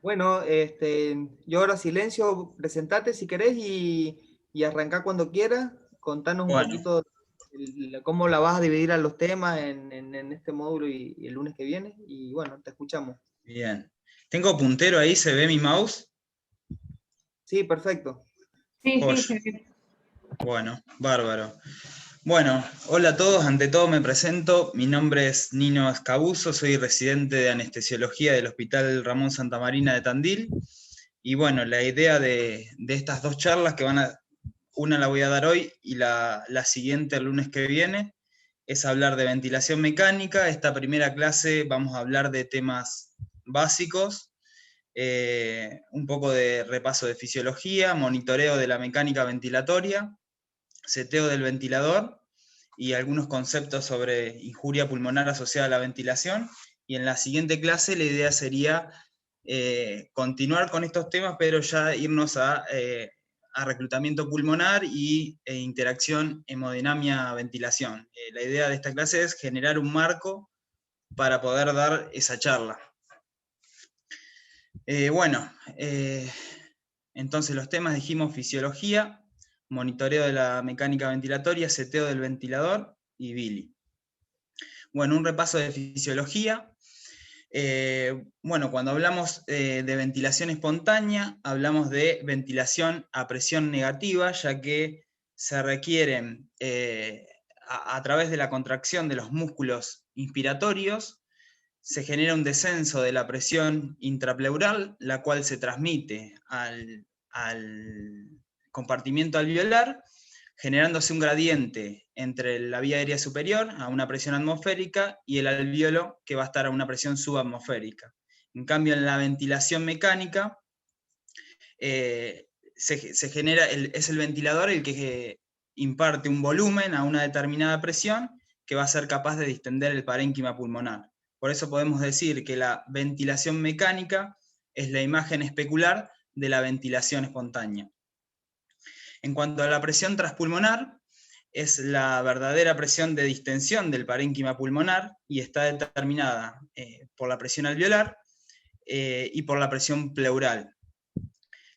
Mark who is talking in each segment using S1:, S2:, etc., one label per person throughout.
S1: Bueno, yo ahora silencio, presentate si querés y arrancá cuando quieras. Contanos un
S2: Bueno,
S1: poquito cómo la vas a dividir a los temas en este módulo y el lunes que viene. Y bueno, te escuchamos.
S2: bien. Tengo puntero ahí, ¿se ve mi mouse?
S1: Sí, perfecto.
S3: Sí, sí,
S2: Joya.
S3: se ve.
S2: Bueno, bárbaro. Bueno, hola a todos, ante todo me presento, mi nombre es Nino Escabuso, soy residente de anestesiología del Hospital Ramón Santa Marina de Tandil, y bueno, la idea de estas dos charlas una la voy a dar hoy y la siguiente el lunes que viene, es hablar de ventilación mecánica. Esta primera clase vamos a hablar de temas básicos, un poco de repaso de fisiología, monitoreo de la mecánica ventilatoria, seteo del ventilador y algunos conceptos sobre injuria pulmonar asociada a la ventilación. Y en la siguiente clase la idea sería continuar con estos temas, pero ya irnos a reclutamiento pulmonar e interacción hemodinamia-ventilación. La idea de esta clase es generar un marco para poder dar esa charla. Bueno, entonces los temas dijimos fisiología, monitoreo de la mecánica ventilatoria, seteo del ventilador y Billy. Bueno, un repaso de fisiología. Bueno, cuando hablamos de ventilación espontánea, hablamos de ventilación a presión negativa, ya que se requieren, a través de la contracción de los músculos inspiratorios, se genera un descenso de la presión intrapleural, la cual se transmite al compartimiento alveolar, generándose un gradiente entre la vía aérea superior a una presión atmosférica y el alveolo que va a estar a una presión subatmosférica. En cambio, en la ventilación mecánica, se genera, es el ventilador el que imparte un volumen a una determinada presión que va a ser capaz de distender el parénquima pulmonar. Por eso podemos decir que la ventilación mecánica es la imagen especular de la ventilación espontánea. En cuanto a la presión transpulmonar, es la verdadera presión de distensión del parénquima pulmonar y está determinada por la presión alveolar y por la presión pleural.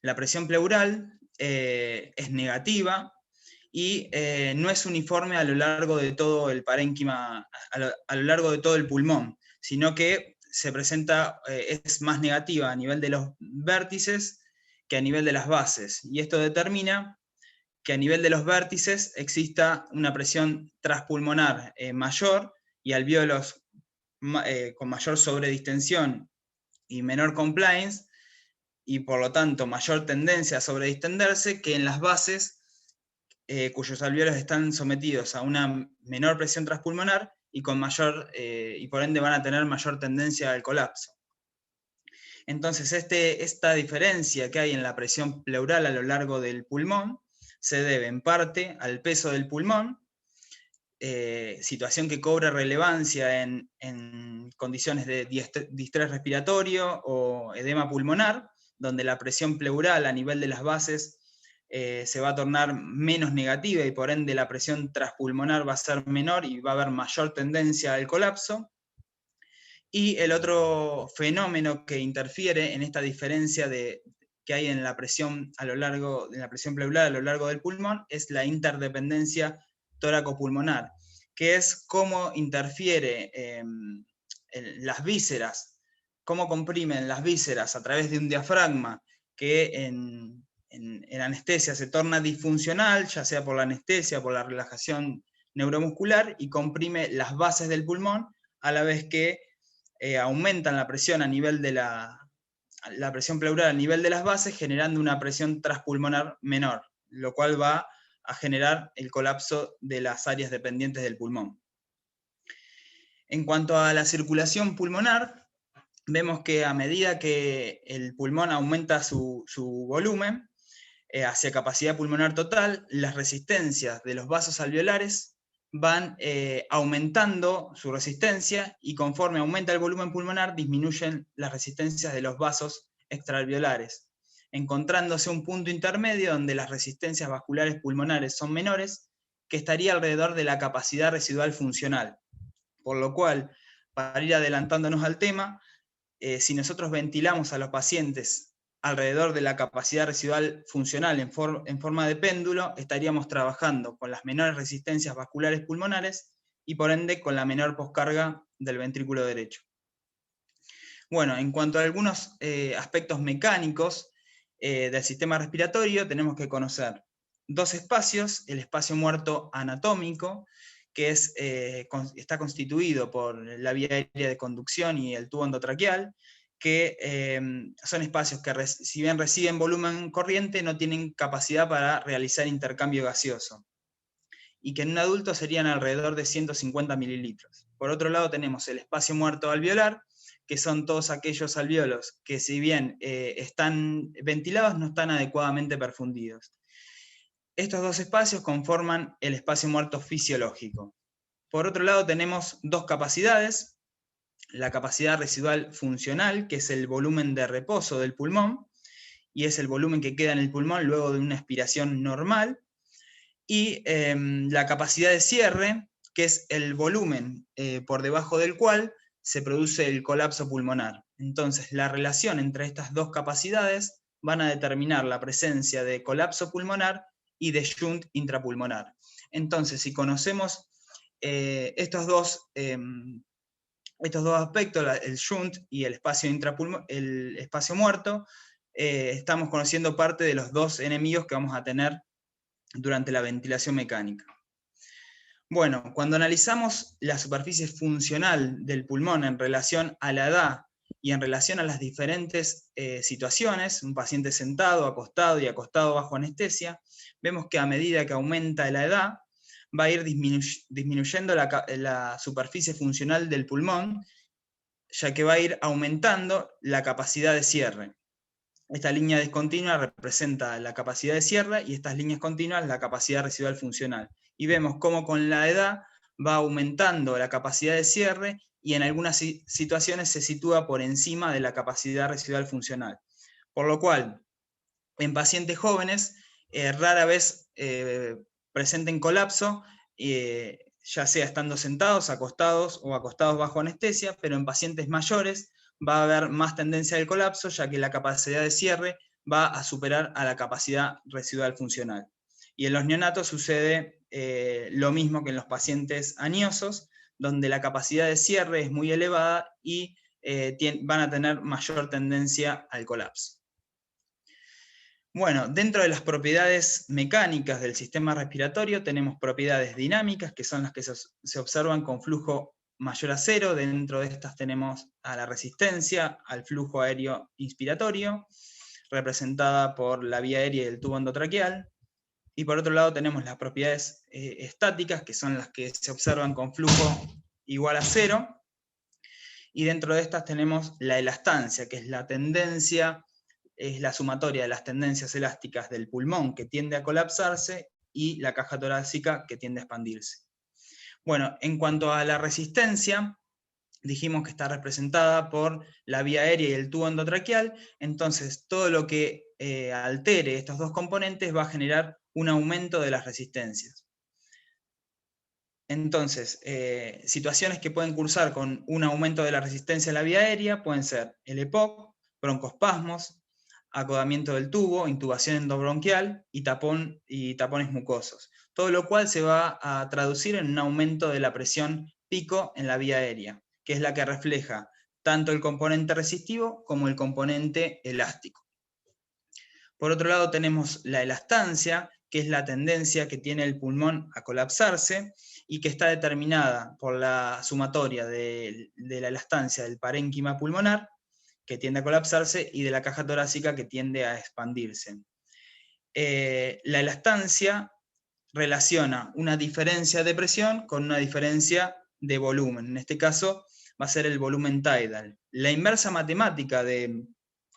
S2: La presión pleural es negativa y no es uniforme a lo largo de todo el parénquima, a lo largo de todo el pulmón, sino que se presenta, es más negativa a nivel de los vértices que a nivel de las bases. Y esto determina que a nivel de los vértices exista una presión transpulmonar mayor y alvéolos con mayor sobredistensión y menor compliance, y por lo tanto mayor tendencia a sobredistenderse, que en las bases cuyos alvéolos están sometidos a una menor presión transpulmonar y con mayor, y por ende van a tener mayor tendencia al colapso. Entonces, esta diferencia que hay en la presión pleural a lo largo del pulmón se debe en parte al peso del pulmón, situación que cobra relevancia en condiciones de distrés respiratorio o edema pulmonar, donde la presión pleural a nivel de las bases se va a tornar menos negativa y por ende la presión transpulmonar va a ser menor y va a haber mayor tendencia al colapso. Y el otro fenómeno que interfiere en esta diferencia que hay en la presión de la presión pleural a lo largo del pulmón es la interdependencia tóraco-pulmonar, que es cómo interfiere las vísceras, cómo comprimen las vísceras a través de un diafragma que en anestesia se torna disfuncional, ya sea por la anestesia, por la relajación neuromuscular, y comprime las bases del pulmón, a la vez que aumentan la presión a nivel de la presión pleural a nivel de las bases, generando una presión transpulmonar menor, lo cual va a generar el colapso de las áreas dependientes del pulmón. En cuanto a la circulación pulmonar, vemos que a medida que el pulmón aumenta su volumen hacia capacidad pulmonar total, las resistencias de los vasos alveolares van aumentando su resistencia, y conforme aumenta el volumen pulmonar disminuyen las resistencias de los vasos extraalveolares, encontrándose un punto intermedio donde las resistencias vasculares pulmonares son menores, que estaría alrededor de la capacidad residual funcional. Por lo cual, para ir adelantándonos al tema, si nosotros ventilamos a los pacientes alrededor de la capacidad residual funcional en forma de péndulo, estaríamos trabajando con las menores resistencias vasculares pulmonares y por ende con la menor poscarga del ventrículo derecho. Bueno, en cuanto a algunos aspectos mecánicos del sistema respiratorio, tenemos que conocer dos espacios: el espacio muerto anatómico, que está constituido por la vía aérea de conducción y el tubo endotraqueal, que son espacios que, si bien reciben volumen corriente, no tienen capacidad para realizar intercambio gaseoso, y que en un adulto serían alrededor de 150 mililitros. Por otro lado tenemos el espacio muerto alveolar, que son todos aquellos alvéolos que, si bien están ventilados, no están adecuadamente perfundidos. Estos dos espacios conforman el espacio muerto fisiológico. Por otro lado tenemos dos capacidades: la capacidad residual funcional, que es el volumen de reposo del pulmón, y es el volumen que queda en el pulmón luego de una expiración normal, y la capacidad de cierre, que es el volumen por debajo del cual se produce el colapso pulmonar. Entonces, la relación entre estas dos capacidades van a determinar la presencia de colapso pulmonar y de shunt intrapulmonar. Entonces, si conocemos estos dos aspectos, el shunt y el espacio muerto, estamos conociendo parte de los dos enemigos que vamos a tener durante la ventilación mecánica. Bueno, cuando analizamos la superficie funcional del pulmón en relación a la edad y en relación a las diferentes situaciones, un paciente sentado, acostado y acostado bajo anestesia, vemos que a medida que aumenta la edad, va a ir disminuyendo la superficie funcional del pulmón, ya que va a ir aumentando la capacidad de cierre. Esta línea discontinua representa la capacidad de cierre y estas líneas continuas la capacidad residual funcional. Y vemos cómo con la edad va aumentando la capacidad de cierre y en algunas situaciones se sitúa por encima de la capacidad residual funcional. Por lo cual, en pacientes jóvenes rara vez presenten colapso, ya sea estando sentados, acostados o acostados bajo anestesia, pero en pacientes mayores va a haber más tendencia al colapso, ya que la capacidad de cierre va a superar a la capacidad residual funcional. Y en los neonatos sucede lo mismo que en los pacientes añosos, donde la capacidad de cierre es muy elevada y van a tener mayor tendencia al colapso. Bueno, dentro de las propiedades mecánicas del sistema respiratorio tenemos propiedades dinámicas, que son las que se observan con flujo mayor a cero. Dentro de estas tenemos a la resistencia al flujo aéreo inspiratorio, representada por la vía aérea y el tubo endotraqueal. Y por otro lado tenemos las propiedades estáticas, que son las que se observan con flujo igual a cero. Y dentro de estas tenemos la elastancia, que es la tendencia, es la sumatoria de las tendencias elásticas del pulmón, que tiende a colapsarse, y la caja torácica, que tiende a expandirse. Bueno, en cuanto a la resistencia, dijimos que está representada por la vía aérea y el tubo endotraqueal. Entonces, todo lo que altere estos dos componentes va a generar un aumento de las resistencias. Entonces, situaciones que pueden cursar con un aumento de la resistencia a la vía aérea pueden ser el EPOC, broncoespasmos, acodamiento del tubo, intubación endobronquial y tapones mucosos. Todo lo cual se va a traducir en un aumento de la presión pico en la vía aérea, que es la que refleja tanto el componente resistivo como el componente elástico. Por otro lado tenemos la elastancia, que es la tendencia que tiene el pulmón a colapsarse y que está determinada por la sumatoria de la elastancia del parénquima pulmonar, que tiende a colapsarse, y de la caja torácica, que tiende a expandirse. La elastancia relaciona una diferencia de presión con una diferencia de volumen. En este caso va a ser el volumen tidal. La inversa matemática de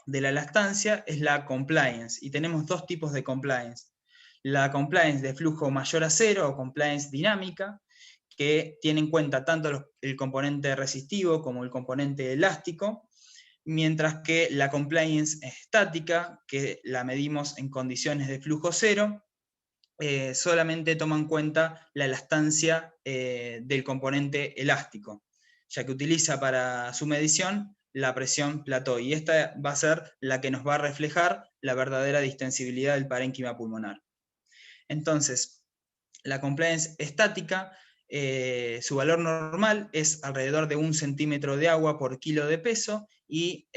S2: la elastancia es la compliance, y tenemos dos tipos de compliance. La compliance de flujo mayor a cero, o compliance dinámica, que tiene en cuenta tanto el componente resistivo como el componente elástico, mientras que la compliance estática, que la medimos en condiciones de flujo cero, solamente toma en cuenta la elastancia del componente elástico, ya que utiliza para su medición la presión plató, y esta va a ser la que nos va a reflejar la verdadera distensibilidad del parénquima pulmonar. Entonces, la compliance estática, su valor normal es alrededor de 1 centímetro de agua por kilo de peso, y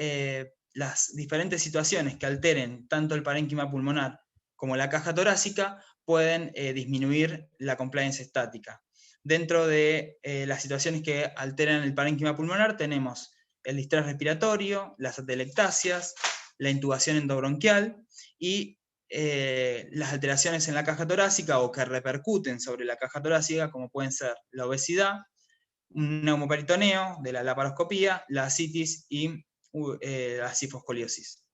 S2: las diferentes situaciones que alteren tanto el parénquima pulmonar como la caja torácica pueden disminuir la compliance estática. Dentro de las situaciones que alteran el parénquima pulmonar tenemos el distrés respiratorio, las atelectasias, la intubación endobronquial y las alteraciones en la caja torácica o que repercuten sobre la caja torácica, como pueden ser la obesidad, un neumoperitoneo de la laparoscopía, la ascitis y la sifoscoliosis.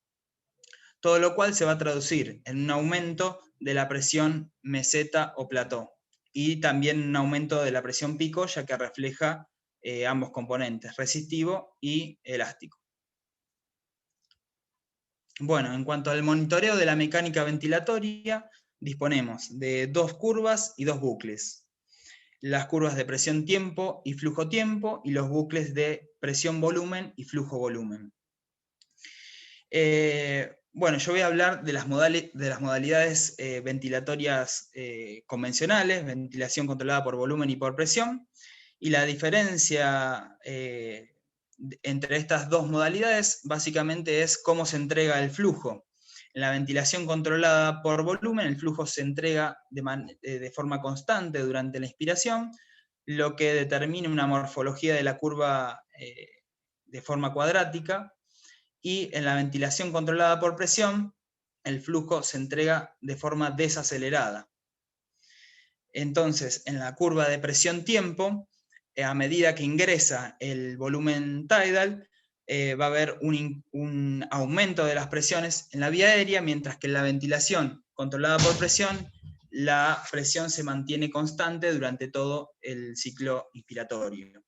S2: Todo lo cual se va a traducir en un aumento de la presión meseta o plató, y también un aumento de la presión pico, ya que refleja ambos componentes, resistivo y elástico. Bueno, en cuanto al monitoreo de la mecánica ventilatoria, disponemos de 2 curvas y 2 bucles. Las curvas de presión-tiempo y flujo-tiempo, y los bucles de presión-volumen y flujo-volumen. Bueno, yo voy a hablar de las modalidades ventilatorias convencionales, ventilación controlada por volumen y por presión, y la diferencia entre estas dos modalidades básicamente es cómo se entrega el flujo. En la ventilación controlada por volumen, el flujo se entrega de forma constante durante la inspiración, lo que determina una morfología de la curva de forma cuadrática, y en la ventilación controlada por presión, el flujo se entrega de forma desacelerada. Entonces, en la curva de presión-tiempo, a medida que ingresa el volumen tidal, va a haber un aumento de las presiones en la vía aérea, mientras que en la ventilación controlada por presión, la presión se mantiene constante durante todo el ciclo inspiratorio.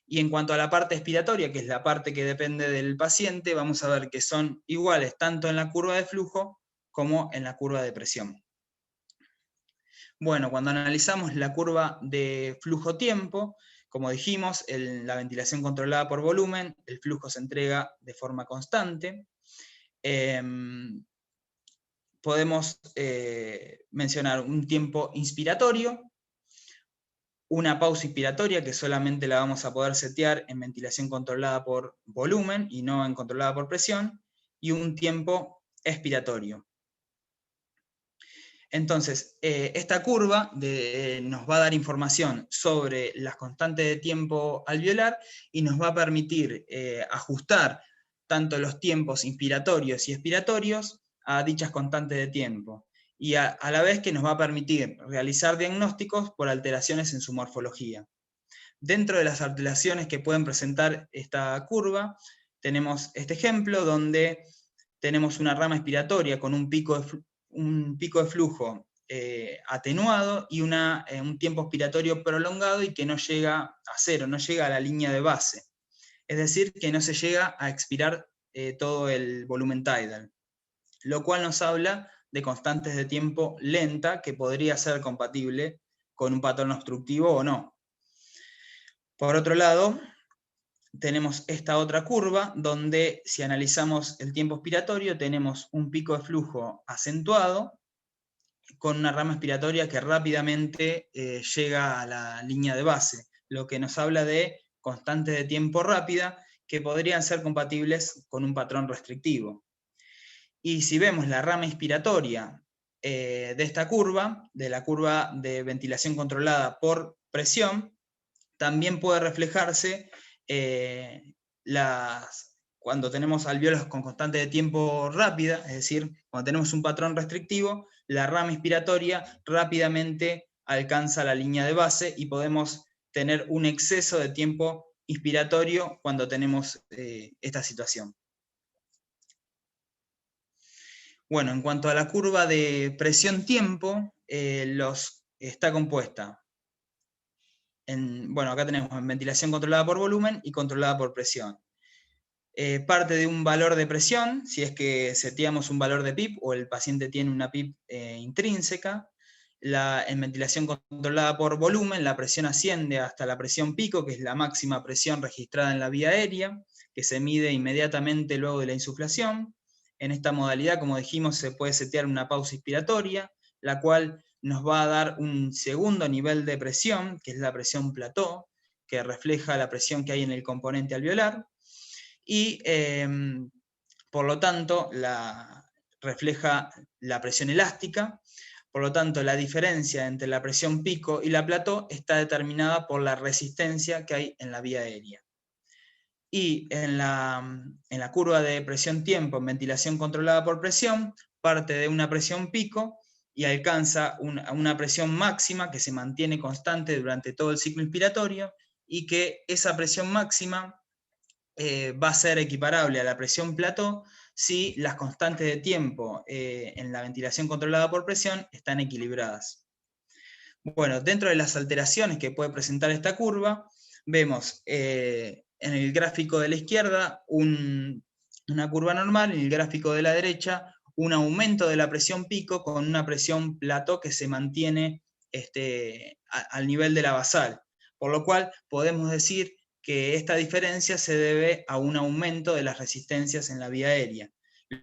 S2: Y en cuanto a la parte expiratoria, que es la parte que depende del paciente, vamos a ver que son iguales tanto en la curva de flujo como en la curva de presión. Bueno, cuando analizamos la curva de flujo-tiempo, como dijimos, en la ventilación controlada por volumen, el flujo se entrega de forma constante. Podemos mencionar un tiempo inspiratorio, una pausa inspiratoria que solamente la vamos a poder setear en ventilación controlada por volumen y no en controlada por presión, y un tiempo expiratorio. Entonces, esta curva nos va a dar información sobre las constantes de tiempo alveolar y nos va a permitir ajustar tanto los tiempos inspiratorios y expiratorios a dichas constantes de tiempo, y a la vez que nos va a permitir realizar diagnósticos por alteraciones en su morfología. Dentro de las alteraciones que pueden presentar esta curva, tenemos este ejemplo donde tenemos una rama expiratoria con un pico de flujo atenuado y un tiempo expiratorio prolongado y que no llega a cero, no llega a la línea de base. Es decir, que no se llega a expirar todo el volumen tidal, lo cual nos habla de constantes de tiempo lenta que podría ser compatible con un patrón obstructivo o no. Por otro lado, tenemos esta otra curva donde si analizamos el tiempo expiratorio tenemos un pico de flujo acentuado con una rama expiratoria que rápidamente llega a la línea de base, lo que nos habla de constantes de tiempo rápida que podrían ser compatibles con un patrón restrictivo. Y si vemos la rama inspiratoria de esta curva, de la curva de ventilación controlada por presión, también puede reflejarse cuando tenemos alvéolos con constante de tiempo rápida, es decir, cuando tenemos un patrón restrictivo, la rama inspiratoria rápidamente alcanza la línea de base y podemos tener un exceso de tiempo inspiratorio cuando tenemos esta situación. Bueno, en cuanto a la curva de presión-tiempo, está compuesta bueno, acá tenemos ventilación controlada por volumen y controlada por presión. Parte de un valor de presión, si es que seteamos un valor de PIP o el paciente tiene una PIP intrínseca. En ventilación controlada por volumen, la presión asciende hasta la presión pico, que es la máxima presión registrada en la vía aérea, que se mide inmediatamente luego de la insuflación. En esta modalidad, como dijimos, se puede setear una pausa inspiratoria, la cual nos va a dar un segundo nivel de presión, que es la presión plató, que refleja la presión que hay en el componente alveolar, y por lo tanto refleja la presión elástica. Por lo tanto, la diferencia entre la presión pico y la plató está determinada por la resistencia que hay en la vía aérea. Y en la curva de presión-tiempo en ventilación controlada por presión, parte de una presión pico y alcanza una presión máxima que se mantiene constante durante todo el ciclo inspiratorio, y que esa presión máxima va a ser equiparable a la presión plató si las constantes de tiempo en la ventilación controlada por presión están equilibradas. Bueno, dentro de las alteraciones que puede presentar esta curva, vemos en el gráfico de la izquierda una curva normal, en el gráfico de la derecha un aumento de la presión pico con una presión plató que se mantiene al nivel de la basal, por lo cual podemos decir que esta diferencia se debe a un aumento de las resistencias en la vía aérea,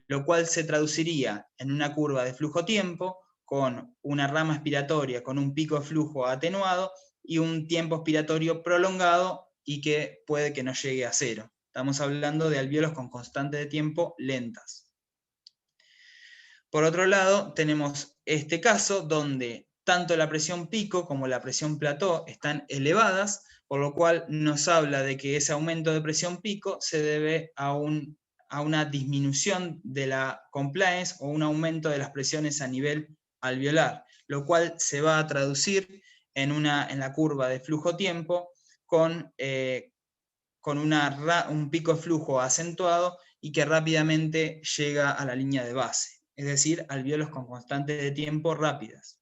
S2: lo cual se traduciría en una curva de flujo-tiempo con una rama expiratoria con un pico de flujo atenuado y un tiempo expiratorio prolongado y que puede que no llegue a cero. Estamos hablando de alvéolos con constantes de tiempo lentas. Por otro lado, tenemos este caso donde tanto la presión pico como la presión plató están elevadas, por lo cual nos habla de que ese aumento de presión pico se debe a una disminución de la compliance o un aumento de las presiones a nivel alveolar, lo cual se va a traducir en la curva de flujo-tiempo con un pico de flujo acentuado y que rápidamente llega a la línea de base, es decir, alvéolos con constantes de tiempo rápidas.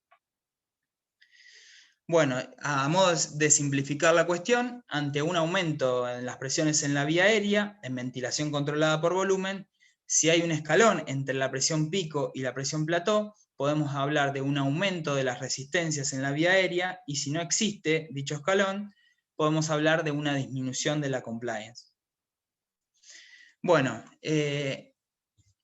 S2: Bueno, a modo de simplificar la cuestión, ante un aumento en las presiones en la vía aérea, en ventilación controlada por volumen, si hay un escalón entre la presión pico y la presión plató, podemos hablar de un aumento de las resistencias en la vía aérea, y si no existe dicho escalón, podemos hablar de una disminución de la compliance. Bueno,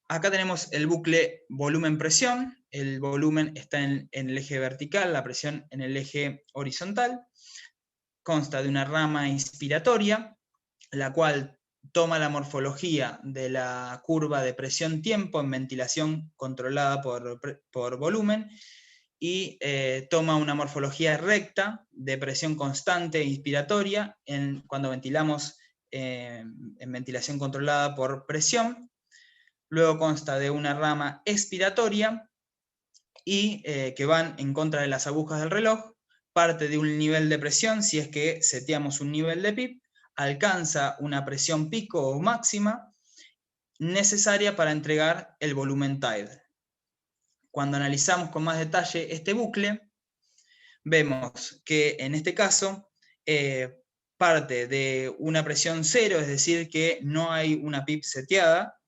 S2: acá tenemos el bucle volumen-presión. El volumen está en el eje vertical, la presión en el eje horizontal. Consta de una rama inspiratoria, la cual toma la morfología de la curva de presión-tiempo en ventilación controlada por volumen, y toma una morfología recta de presión constante inspiratoria cuando ventilamos en ventilación controlada por presión. Luego consta de una rama expiratoria y que van en contra de las agujas del reloj, parte de un nivel de presión, si es que seteamos un nivel de PIP, alcanza una presión pico o máxima necesaria para entregar el volumen tidal. Cuando analizamos con más detalle este bucle, vemos que en este caso parte de una presión cero, es decir, que no hay una PIP seteada,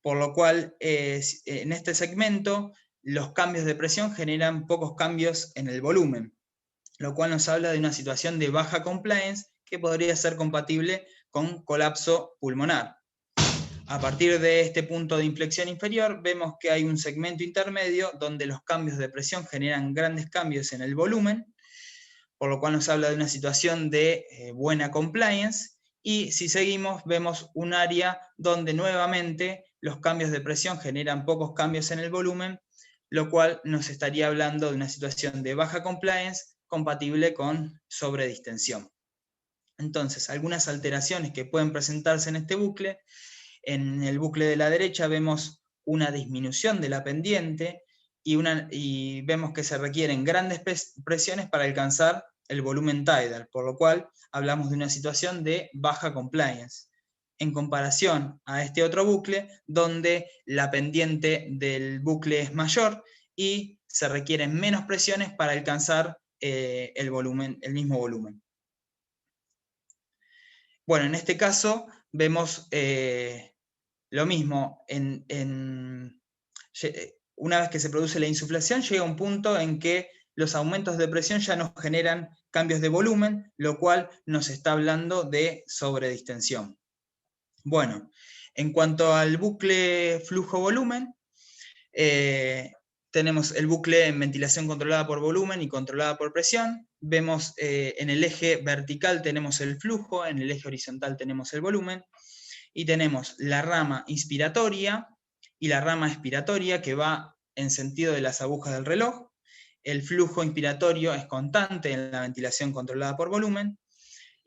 S2: por lo cual en este segmento los cambios de presión generan pocos cambios en el volumen, lo cual nos habla de una situación de baja compliance que podría ser compatible con colapso pulmonar. A partir de este punto de inflexión inferior, vemos que hay un segmento intermedio donde los cambios de presión generan grandes cambios en el volumen, por lo cual nos habla de una situación de buena compliance, y si seguimos vemos un área donde nuevamente los cambios de presión generan pocos cambios en el volumen, lo cual nos estaría hablando de una situación de baja compliance compatible con sobredistensión. Entonces, algunas alteraciones que pueden presentarse en este bucle: en el bucle de la derecha vemos una disminución de la pendiente y vemos que se requieren grandes presiones para alcanzar el volumen tidal, por lo cual hablamos de una situación de baja compliance, en comparación a este otro bucle donde la pendiente del bucle es mayor y se requieren menos presiones para alcanzar el mismo volumen. Bueno, en este caso vemos lo mismo. Una vez que se produce la insuflación, llega un punto en que los aumentos de presión ya no generan cambios de volumen, lo cual nos está hablando de sobredistensión. Bueno, en cuanto al bucle flujo-volumen, tenemos el bucle en ventilación controlada por volumen y controlada por presión. Vemos en el eje vertical tenemos el flujo, en el eje horizontal tenemos el volumen, y tenemos la rama inspiratoria y la rama expiratoria que va en sentido de las agujas del reloj. El flujo inspiratorio es constante en la ventilación controlada por volumen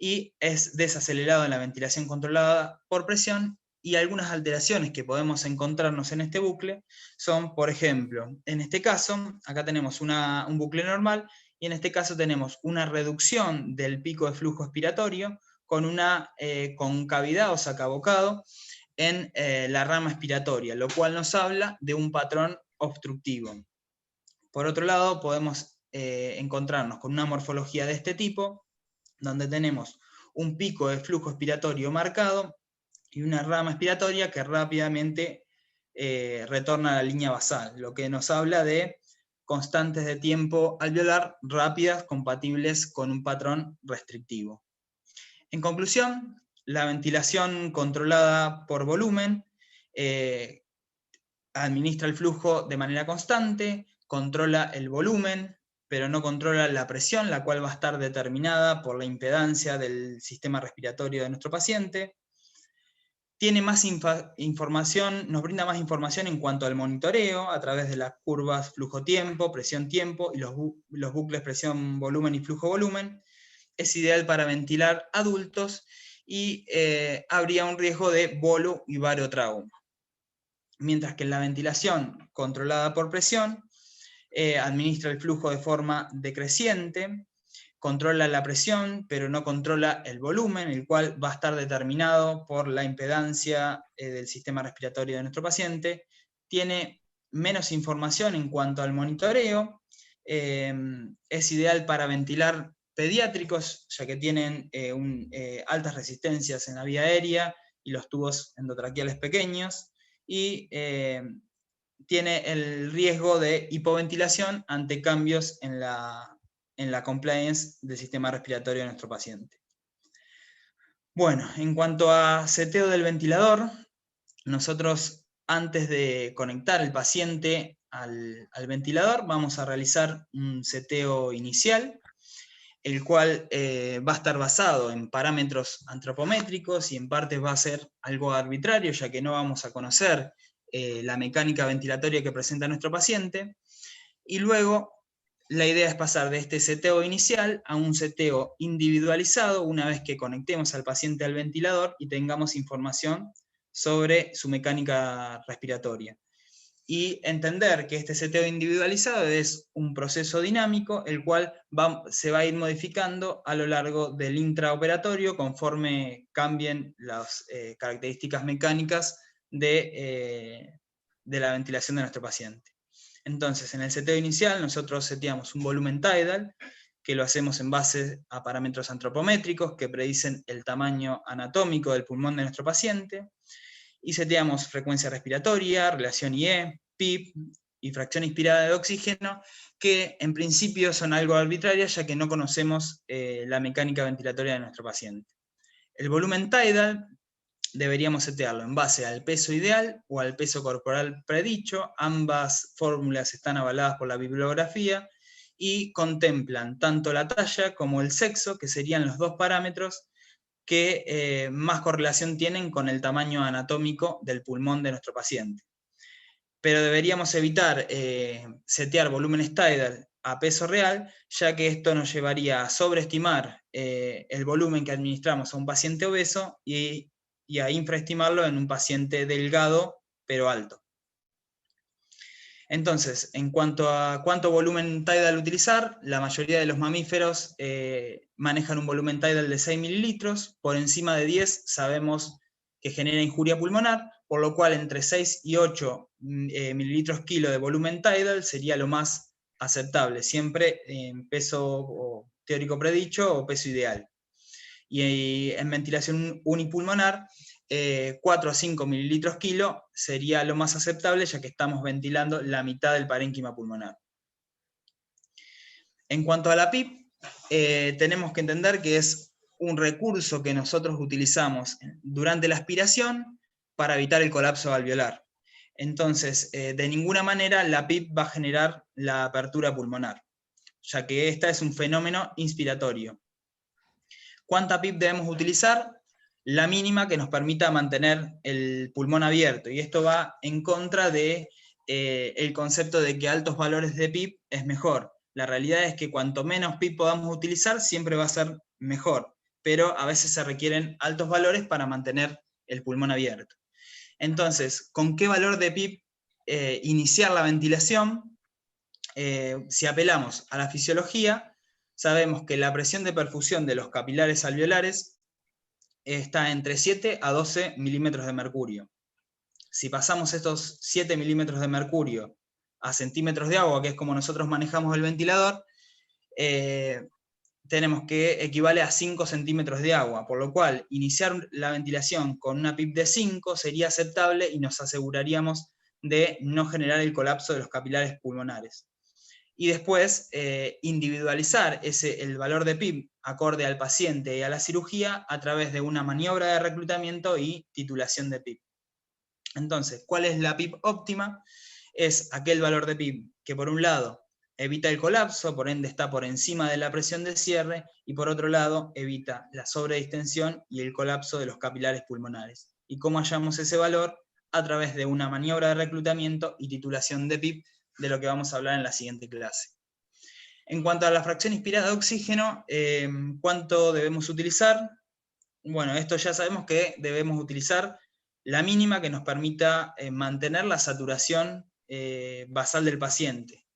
S2: y es desacelerado en la ventilación controlada por presión, y algunas alteraciones que podemos encontrarnos en este bucle son, por ejemplo, en este caso, acá tenemos un bucle normal, y en este caso tenemos una reducción del pico de flujo expiratorio con una concavidad o sacabocado en la rama expiratoria, lo cual nos habla de un patrón obstructivo. Por otro lado, podemos encontrarnos con una morfología de este tipo, donde tenemos un pico de flujo expiratorio marcado y una rama expiratoria que rápidamente retorna a la línea basal, lo que nos habla de constantes de tiempo alveolar rápidas compatibles con un patrón restrictivo. En conclusión, la ventilación controlada por volumen administra el flujo de manera constante, controla el volumen, pero no controla la presión, la cual va a estar determinada por la impedancia del sistema respiratorio de nuestro paciente. Tiene más información, nos brinda más información en cuanto al monitoreo, a través de las curvas flujo-tiempo, presión-tiempo, y los bucles presión-volumen y flujo-volumen. Es ideal para ventilar adultos y habría un riesgo de bolo y barotrauma. Mientras que en la ventilación controlada por presión, administra el flujo de forma decreciente, controla la presión, pero no controla el volumen, el cual va a estar determinado por la impedancia del sistema respiratorio de nuestro paciente. Tiene menos información en cuanto al monitoreo, es ideal para ventilar pediátricos, ya que tienen altas resistencias en la vía aérea y los tubos endotraqueales pequeños, y tiene el riesgo de hipoventilación ante cambios en la compliance del sistema respiratorio de nuestro paciente. Bueno, en cuanto a seteo del ventilador, nosotros antes de conectar el paciente al ventilador vamos a realizar un seteo inicial, el cual va a estar basado en parámetros antropométricos y en parte va a ser algo arbitrario, ya que no vamos a conocer la mecánica ventilatoria que presenta nuestro paciente, y luego la idea es pasar de este seteo inicial a un seteo individualizado una vez que conectemos al paciente al ventilador y tengamos información sobre su mecánica respiratoria. Y entender que este seteo individualizado es un proceso dinámico, el cual se va a ir modificando a lo largo del intraoperatorio conforme cambien las características mecánicas de la ventilación de nuestro paciente. Entonces, en el seteo inicial nosotros seteamos un volumen tidal, que lo hacemos en base a parámetros antropométricos que predicen el tamaño anatómico del pulmón de nuestro paciente, y seteamos frecuencia respiratoria, relación IE, PIP y fracción inspirada de oxígeno, que en principio son algo arbitrarias, ya que no conocemos la mecánica ventilatoria de nuestro paciente. El volumen tidal deberíamos setearlo en base al peso ideal o al peso corporal predicho. Ambas fórmulas están avaladas por la bibliografía y contemplan tanto la talla como el sexo, que serían los dos parámetros que más correlación tienen con el tamaño anatómico del pulmón de nuestro paciente. Pero deberíamos evitar setear volúmenes tidal a peso real, ya que esto nos llevaría a sobreestimar el volumen que administramos a un paciente obeso y a infraestimarlo en un paciente delgado pero alto. Entonces, en cuanto a cuánto volumen tidal utilizar, la mayoría de los mamíferos manejan un volumen tidal de 6 mililitros, por encima de 10 sabemos que genera injuria pulmonar, por lo cual entre 6 y 8 mililitros kilo de volumen tidal sería lo más aceptable, siempre en peso teórico predicho o peso ideal. Y en ventilación unipulmonar, 4 a 5 mililitros kilo sería lo más aceptable, ya que estamos ventilando la mitad del parénquima pulmonar. En cuanto a la PIP, tenemos que entender que es un recurso que nosotros utilizamos durante la aspiración para evitar el colapso alveolar. Entonces, de ninguna manera la PIP va a generar la apertura pulmonar, ya que esta es un fenómeno inspiratorio. ¿Cuánta PIP debemos utilizar? La mínima que nos permita mantener el pulmón abierto, y esto va en contra de el concepto de que altos valores de PIP es mejor. La realidad es que cuanto menos PIP podamos utilizar, siempre va a ser mejor, pero a veces se requieren altos valores para mantener el pulmón abierto. Entonces, ¿con qué valor de PIP iniciar la ventilación? Si apelamos a la fisiología, sabemos que la presión de perfusión de los capilares alveolares está entre 7 a 12 milímetros de mercurio. Si pasamos estos 7 milímetros de mercurio a centímetros de agua, que es como nosotros manejamos el ventilador, tenemos que equivale a 5 centímetros de agua, por lo cual iniciar la ventilación con una PIP de 5 sería aceptable y nos aseguraríamos de no generar el colapso de los capilares pulmonares. Y después individualizar el valor de PIP acorde al paciente y a la cirugía a través de una maniobra de reclutamiento y titulación de PIP. Entonces, ¿cuál es la PIP óptima? Es aquel valor de PIP que por un lado evita el colapso, por ende está por encima de la presión de cierre, y por otro lado evita la sobredistensión y el colapso de los capilares pulmonares. ¿Y cómo hallamos ese valor? A través de una maniobra de reclutamiento y titulación de PIP, de lo que vamos a hablar en la siguiente clase. En cuanto a la fracción inspirada de oxígeno, ¿cuánto debemos utilizar? Bueno, esto ya sabemos que debemos utilizar la mínima que nos permita mantener la saturación basal del paciente.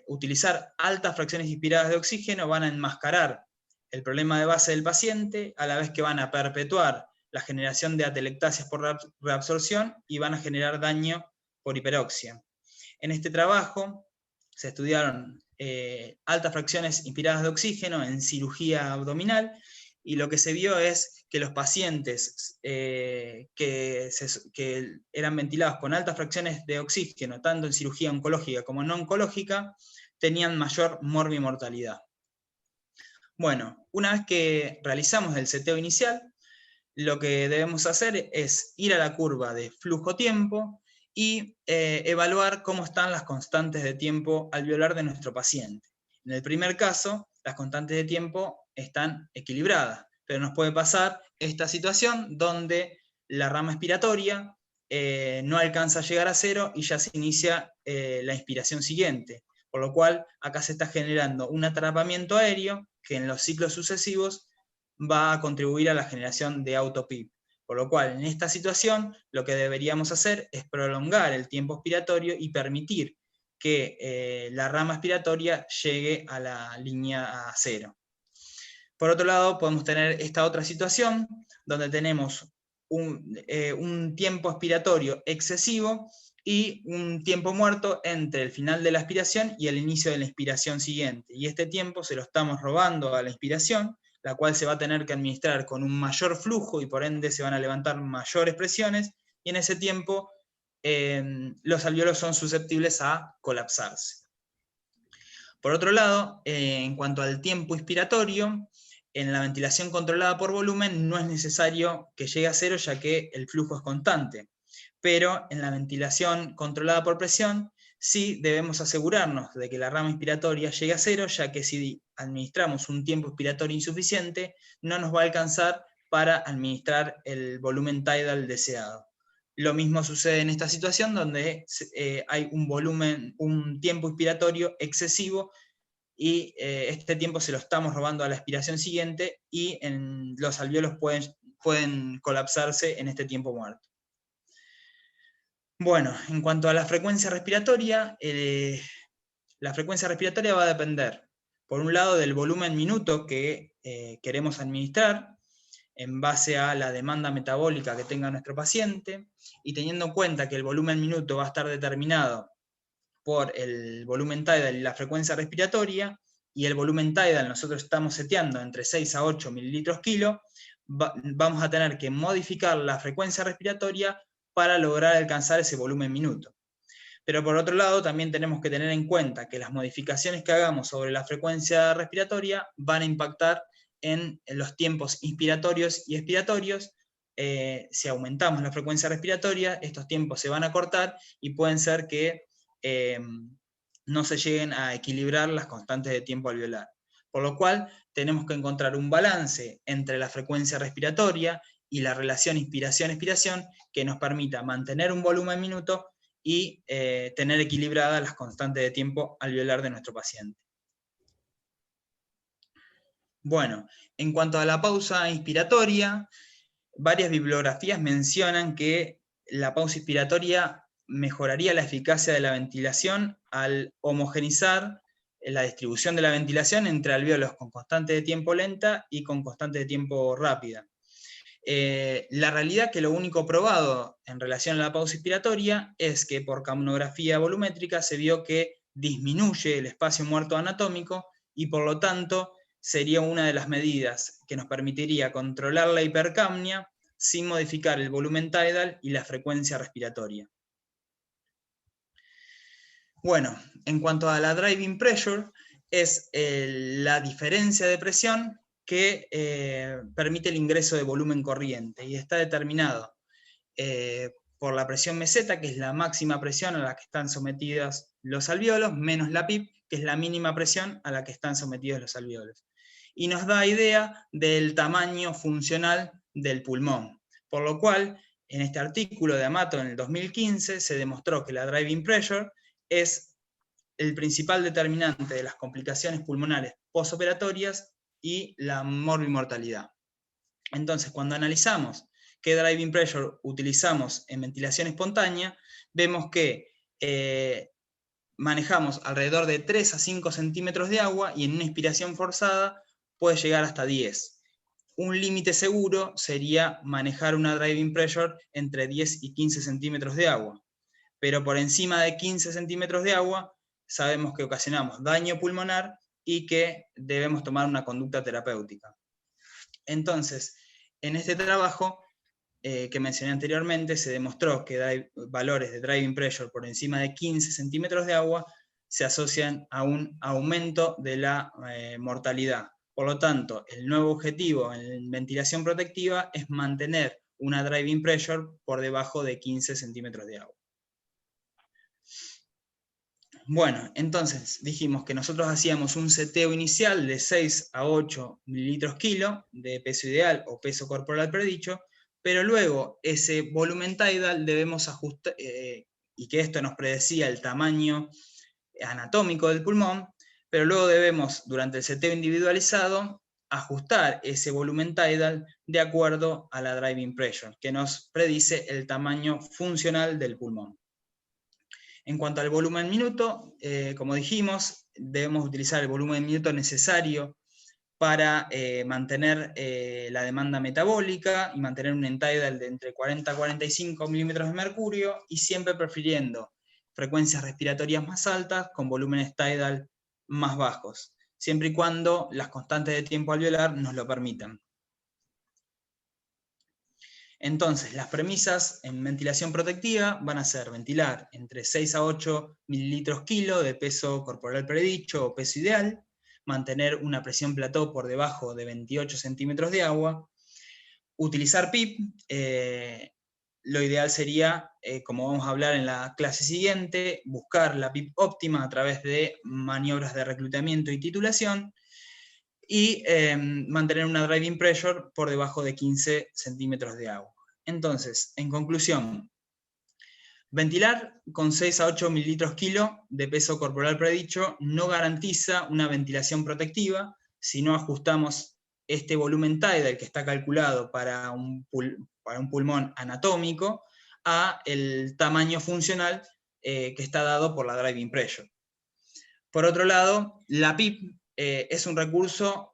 S2: Utilizar altas fracciones inspiradas de oxígeno van a enmascarar el problema de base del paciente, a la vez que van a perpetuar la generación de atelectasias por reabsorción y van a generar daño por hiperoxia. En este trabajo se estudiaron altas fracciones inspiradas de oxígeno en cirugía abdominal, y lo que se vio es que los pacientes que eran ventilados con altas fracciones de oxígeno, tanto en cirugía oncológica como no oncológica, tenían mayor morbimortalidad. Bueno, una vez que realizamos el seteo inicial, lo que debemos hacer es ir a la curva de flujo-tiempo y evaluar cómo están las constantes de tiempo alveolar de nuestro paciente. En el primer caso, las constantes de tiempo están equilibradas, pero nos puede pasar esta situación donde la rama expiratoria no alcanza a llegar a cero y ya se inicia la inspiración siguiente, por lo cual acá se está generando un atrapamiento aéreo que en los ciclos sucesivos va a contribuir a la generación de auto-PIP. Por lo cual, en esta situación, lo que deberíamos hacer es prolongar el tiempo expiratorio y permitir que la rama expiratoria llegue a la línea a cero. Por otro lado, podemos tener esta otra situación, donde tenemos un tiempo expiratorio excesivo y un tiempo muerto entre el final de la aspiración y el inicio de la inspiración siguiente. Y este tiempo se lo estamos robando a la inspiración, la cual se va a tener que administrar con un mayor flujo y por ende se van a levantar mayores presiones, y en ese tiempo los alveolos son susceptibles a colapsarse. Por otro lado, en cuanto al tiempo inspiratorio, en la ventilación controlada por volumen no es necesario que llegue a cero, ya que el flujo es constante. Pero en la ventilación controlada por presión, sí debemos asegurarnos de que la rama inspiratoria llegue a cero, ya que si administramos un tiempo inspiratorio insuficiente, no nos va a alcanzar para administrar el volumen tidal deseado. Lo mismo sucede en esta situación, donde hay un tiempo inspiratorio excesivo, y este tiempo se lo estamos robando a la expiración siguiente, y los alveolos pueden colapsarse en este tiempo muerto. Bueno, en cuanto a la frecuencia respiratoria va a depender, por un lado, del volumen minuto que queremos administrar, en base a la demanda metabólica que tenga nuestro paciente, y teniendo en cuenta que el volumen minuto va a estar determinado por el volumen tidal y la frecuencia respiratoria, y el volumen tidal nosotros estamos seteando entre 6 a 8 mililitros kilo, vamos a tener que modificar la frecuencia respiratoria para lograr alcanzar ese volumen minuto. Pero por otro lado, también tenemos que tener en cuenta que las modificaciones que hagamos sobre la frecuencia respiratoria van a impactar en los tiempos inspiratorios y expiratorios. Si aumentamos la frecuencia respiratoria, estos tiempos se van a cortar y pueden ser que no se lleguen a equilibrar las constantes de tiempo alveolar. Por lo cual, tenemos que encontrar un balance entre la frecuencia respiratoria y la relación inspiración-expiración que nos permita mantener un volumen minuto y tener equilibradas las constantes de tiempo alveolar de nuestro paciente. Bueno, en cuanto a la pausa inspiratoria, varias bibliografías mencionan que la pausa inspiratoria mejoraría la eficacia de la ventilación al homogenizar la distribución de la ventilación entre alvéolos con constante de tiempo lenta y con constante de tiempo rápida. La realidad que lo único probado en relación a la pausa inspiratoria es que por capnografía volumétrica se vio que disminuye el espacio muerto anatómico y por lo tanto sería una de las medidas que nos permitiría controlar la hipercapnia sin modificar el volumen tidal y la frecuencia respiratoria. Bueno, en cuanto a la driving pressure, es la diferencia de presión que permite el ingreso de volumen corriente y está determinado por la presión meseta, que es la máxima presión a la que están sometidos los alvéolos, menos la PIP, que es la mínima presión a la que están sometidos los alvéolos. Y nos da idea del tamaño funcional del pulmón, por lo cual en este artículo de Amato en el 2015 se demostró que la driving pressure es el principal determinante de las complicaciones pulmonares postoperatorias y la morbimortalidad. Entonces, cuando analizamos qué driving pressure utilizamos en ventilación espontánea, vemos que manejamos alrededor de 3 a 5 centímetros de agua y en una inspiración forzada puede llegar hasta 10. Un límite seguro sería manejar una driving pressure entre 10 y 15 centímetros de agua, pero por encima de 15 centímetros de agua sabemos que ocasionamos daño pulmonar y que debemos tomar una conducta terapéutica. Entonces, en este trabajo que mencioné anteriormente, se demostró que valores de driving pressure por encima de 15 centímetros de agua se asocian a un aumento de la mortalidad. Por lo tanto, el nuevo objetivo en ventilación protectiva es mantener una driving pressure por debajo de 15 centímetros de agua. Bueno, entonces dijimos que nosotros hacíamos un seteo inicial de 6 a 8 mililitros kilo de peso ideal o peso corporal predicho, pero luego ese volumen tidal debemos ajustar, y que esto nos predecía el tamaño anatómico del pulmón, pero luego debemos, durante el seteo individualizado, ajustar ese volumen tidal de acuerdo a la driving pressure, que nos predice el tamaño funcional del pulmón. En cuanto al volumen minuto, como dijimos, debemos utilizar el volumen minuto necesario para mantener la demanda metabólica y mantener un end-tidal de entre 40 a 45 milímetros de mercurio y siempre prefiriendo frecuencias respiratorias más altas con volúmenes tidal más bajos, siempre y cuando las constantes de tiempo alveolar nos lo permitan. Entonces, las premisas en ventilación protectiva van a ser ventilar entre 6 a 8 mililitros kilo de peso corporal predicho o peso ideal, mantener una presión plató por debajo de 28 centímetros de agua, utilizar PIP, lo ideal sería, como vamos a hablar en la clase siguiente, buscar la PIP óptima a través de maniobras de reclutamiento y titulación, y mantener una driving pressure por debajo de 15 centímetros de agua. Entonces, en conclusión, ventilar con 6 a 8 mililitros kilo de peso corporal predicho no garantiza una ventilación protectiva si no ajustamos este volumen tidal que está calculado para un pulmón anatómico a el tamaño funcional que está dado por la driving pressure. Por otro lado, la PIP es un recurso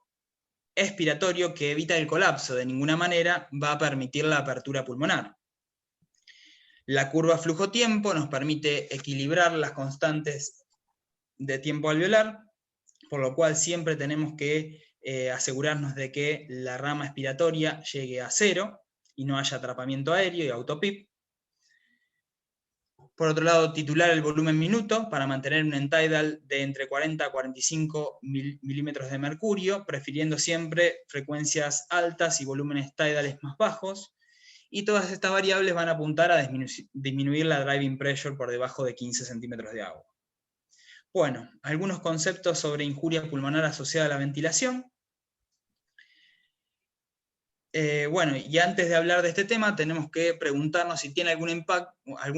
S2: expiratorio que evita el colapso, de ninguna manera va a permitir la apertura pulmonar. La curva flujo-tiempo nos permite equilibrar las constantes de tiempo alveolar, por lo cual siempre tenemos que asegurarnos de que la rama expiratoria llegue a 0 y no haya atrapamiento aéreo y autopip. Por otro lado, titular el volumen minuto para mantener un end-tidal de entre 40 a 45 milímetros de mercurio, prefiriendo siempre frecuencias altas y volúmenes tidales más bajos. Y todas estas variables van a apuntar a disminuir la driving pressure por debajo de 15 centímetros de agua. Bueno, algunos conceptos sobre injuria pulmonar asociada a la ventilación. Bueno, y antes de hablar de este tema, tenemos que preguntarnos si tiene algún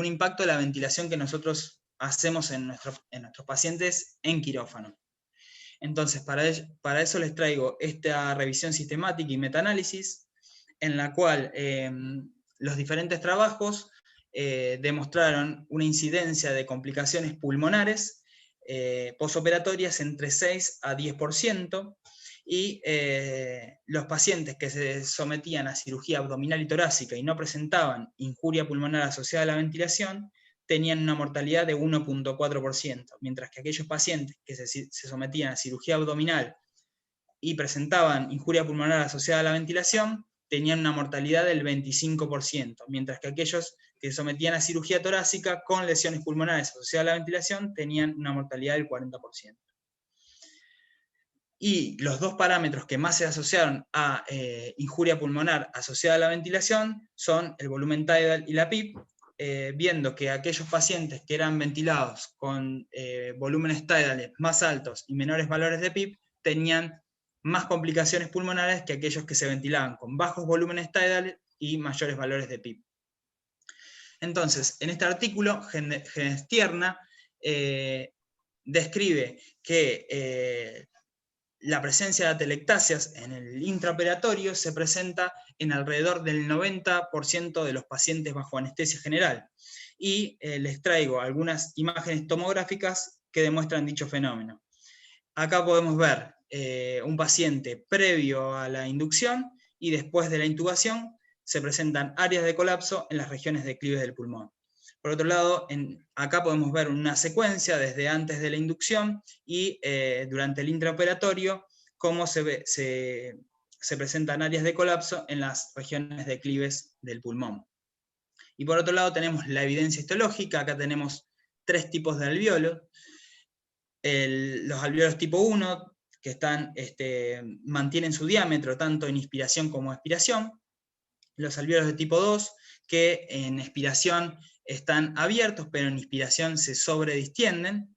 S2: impacto la ventilación que nosotros hacemos en nuestros pacientes en quirófano. Entonces, para eso les traigo esta revisión sistemática y metaanálisis, en la cual los diferentes trabajos demostraron una incidencia de complicaciones pulmonares posoperatorias entre 6 a 10%, y los pacientes que se sometían a cirugía abdominal y torácica y no presentaban injuria pulmonar asociada a la ventilación, tenían una mortalidad de 1.4%, mientras que aquellos pacientes que se sometían a cirugía abdominal y presentaban injuria pulmonar asociada a la ventilación, tenían una mortalidad del 25%, mientras que aquellos que se sometían a cirugía torácica con lesiones pulmonares asociadas a la ventilación tenían una mortalidad del 40%. Y los dos parámetros que más se asociaron a injuria pulmonar asociada a la ventilación son el volumen tidal y la PIP, viendo que aquellos pacientes que eran ventilados con volúmenes tidales más altos y menores valores de PIP tenían más complicaciones pulmonares que aquellos que se ventilaban con bajos volúmenes tidales y mayores valores de PIP. Entonces, en este artículo, Genestierna describe que la presencia de atelectasias en el intraoperatorio se presenta en alrededor del 90% de los pacientes bajo anestesia general. Y les traigo algunas imágenes tomográficas que demuestran dicho fenómeno. Acá podemos ver un paciente previo a la inducción y después de la intubación se presentan áreas de colapso en las regiones declives del pulmón. Por otro lado, acá podemos ver una secuencia desde antes de la inducción y durante el intraoperatorio cómo se presentan áreas de colapso en las regiones declives del pulmón. Y por otro lado tenemos la evidencia histológica. Acá tenemos 3 tipos de alvéolos. Los alvéolos tipo 1, que mantienen su diámetro tanto en inspiración como expiración. Los alvéolos de tipo 2, que en expiración están abiertos, pero en inspiración se sobredistienden,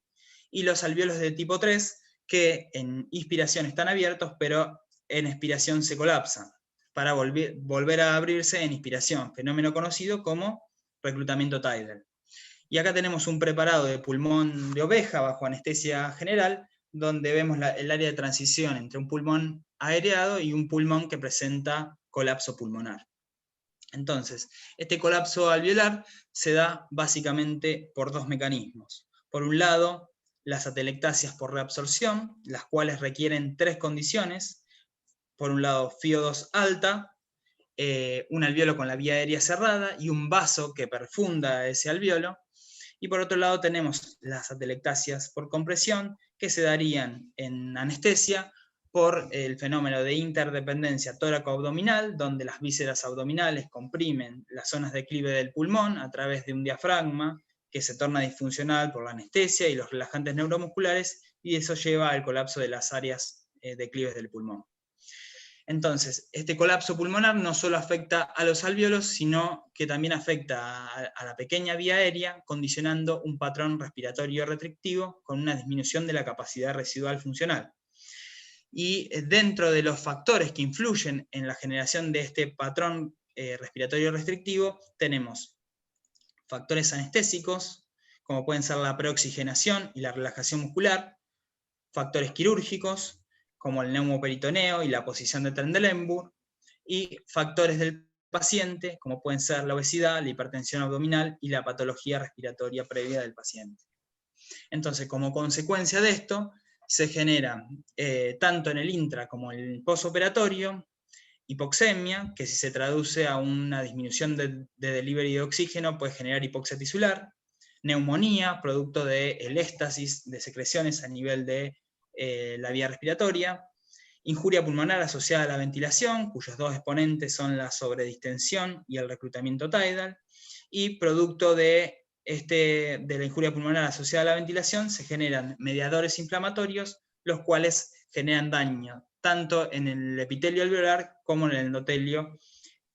S2: y los alvéolos de tipo 3, que en inspiración están abiertos, pero en expiración se colapsan, para volver a abrirse en inspiración, fenómeno conocido como reclutamiento tidal. Y acá tenemos un preparado de pulmón de oveja bajo anestesia general, donde vemos el área de transición entre un pulmón aereado y un pulmón que presenta colapso pulmonar. Entonces, este colapso alveolar se da básicamente por 2 mecanismos. Por un lado, las atelectasias por reabsorción, las cuales requieren 3 condiciones. Por un lado, FiO2 alta, un alvéolo con la vía aérea cerrada y un vaso que perfunda ese alvéolo. Y por otro lado tenemos las atelectasias por compresión, que se darían en anestesia por el fenómeno de interdependencia tóraco-abdominal, donde las vísceras abdominales comprimen las zonas de declive del pulmón a través de un diafragma que se torna disfuncional por la anestesia y los relajantes neuromusculares, y eso lleva al colapso de las áreas declives del pulmón. Entonces, este colapso pulmonar no solo afecta a los alvéolos, sino que también afecta a la pequeña vía aérea, condicionando un patrón respiratorio restrictivo con una disminución de la capacidad residual funcional. Y dentro de los factores que influyen en la generación de este patrón respiratorio restrictivo, tenemos factores anestésicos, como pueden ser la preoxigenación y la relajación muscular, factores quirúrgicos, como el neumoperitoneo y la posición de Trendelenburg, y factores del paciente, como pueden ser la obesidad, la hipertensión abdominal y la patología respiratoria previa del paciente. Entonces, como consecuencia de esto, se genera, tanto en el intra como en el posoperatorio, hipoxemia, que si se traduce a una disminución de delivery de oxígeno puede generar hipoxia tisular, neumonía, producto del éxtasis de secreciones a nivel de la vía respiratoria, injuria pulmonar asociada a la ventilación, cuyos 2 exponentes son la sobredistensión y el reclutamiento tidal, y producto de de la injuria pulmonar asociada a la ventilación se generan mediadores inflamatorios, los cuales generan daño tanto en el epitelio alveolar como en el endotelio,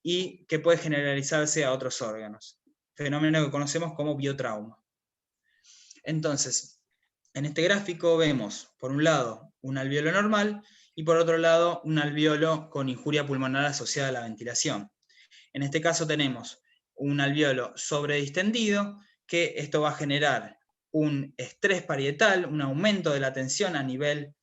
S2: y que puede generalizarse a otros órganos, fenómeno que conocemos como biotrauma. Entonces, en este gráfico vemos, por un lado, un alveolo normal, y por otro lado, un alveolo con injuria pulmonar asociada a la ventilación. En este caso tenemos un alveolo sobredistendido, que esto va a generar un estrés parietal, un aumento de la tensión a nivel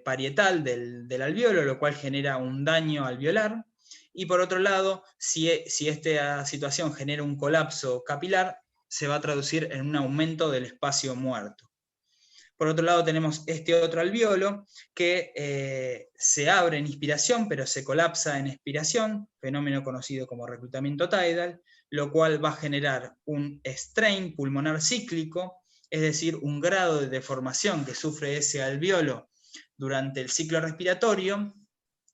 S2: parietal del alveolo, lo cual genera un daño alveolar. Y por otro lado, si esta situación genera un colapso capilar, se va a traducir en un aumento del espacio muerto. Por otro lado tenemos este otro alveolo que se abre en inspiración, pero se colapsa en expiración, fenómeno conocido como reclutamiento tidal, lo cual va a generar un strain pulmonar cíclico, es decir, un grado de deformación que sufre ese alveolo durante el ciclo respiratorio,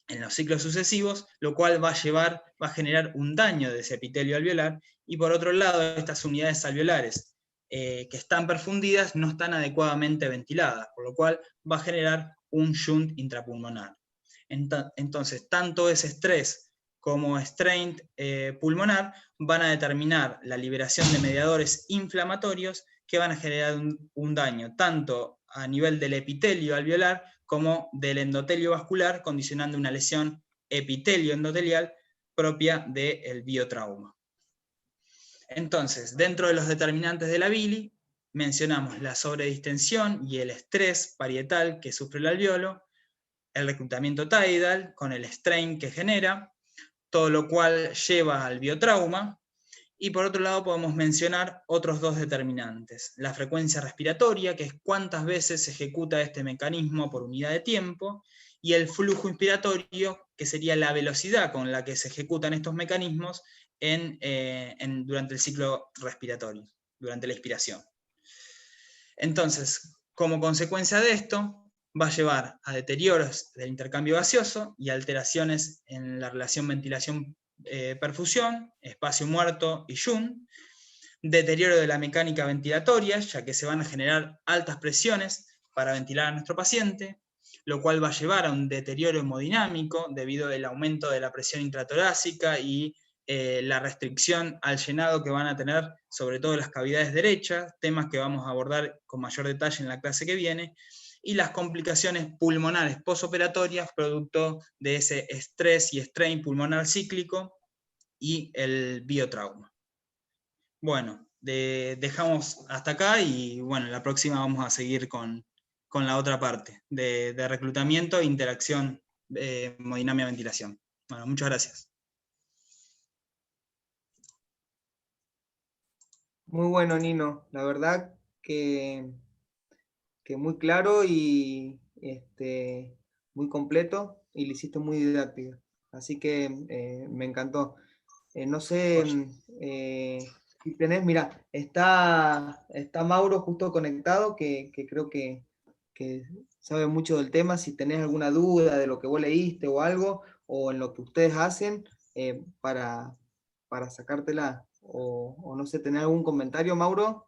S2: en los ciclos sucesivos, lo cual va a generar un daño de ese epitelio alveolar, y por otro lado, estas unidades alveolares que están perfundidas no están adecuadamente ventiladas, por lo cual va a generar un shunt intrapulmonar. Entonces, tanto ese estrés como strain pulmonar van a determinar la liberación de mediadores inflamatorios que van a generar un daño tanto a nivel del epitelio alveolar como del endotelio vascular, condicionando una lesión epitelio-endotelial propia del biotrauma. Entonces, dentro de los determinantes de la bili, mencionamos la sobredistensión y el estrés parietal que sufre el alveolo, el reclutamiento tidal con el strain que genera, todo lo cual lleva al biotrauma. Y por otro lado podemos mencionar otros dos determinantes, la frecuencia respiratoria, que es cuántas veces se ejecuta este mecanismo por unidad de tiempo, y el flujo inspiratorio, que sería la velocidad con la que se ejecutan estos mecanismos durante el ciclo respiratorio, durante la inspiración. Entonces, como consecuencia de esto, va a llevar a deterioros del intercambio gaseoso y alteraciones en la relación ventilación-perfusión, espacio muerto y shunt, deterioro de la mecánica ventilatoria, ya que se van a generar altas presiones para ventilar a nuestro paciente, lo cual va a llevar a un deterioro hemodinámico debido al aumento de la presión intratorácica y la restricción al llenado que van a tener sobre todo las cavidades derechas, temas que vamos a abordar con mayor detalle en la clase que viene, y las complicaciones pulmonares postoperatorias producto de ese estrés y strain pulmonar cíclico y el biotrauma. Bueno, dejamos hasta acá y bueno, la próxima vamos a seguir con la otra parte de reclutamiento, interacción, hemodinamia, ventilación. Bueno, muchas gracias.
S1: Muy bueno, Nino. La verdad que muy claro y muy completo y lo hiciste muy didáctico. Así que me encantó. No sé si tenés, mira, está Mauro justo conectado, que creo que sabe mucho del tema. Si tenés alguna duda de lo que vos leíste o algo, o en lo que ustedes hacen, para sacártela, o no sé, ¿tenés algún comentario, Mauro?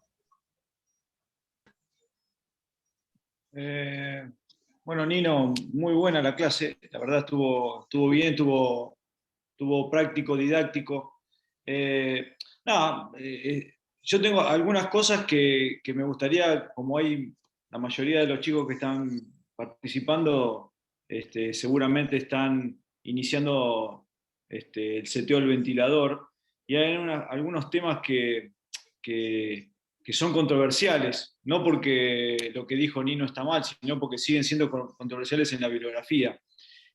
S3: Bueno, Nino, muy buena la clase. La verdad estuvo bien, estuvo práctico, didáctico. Nada, yo tengo algunas cosas que me gustaría, como hay la mayoría de los chicos que están participando, seguramente están iniciando el seteo del ventilador, y hay algunos temas que, que son controversiales, no porque lo que dijo Nino está mal, sino porque siguen siendo controversiales en la bibliografía.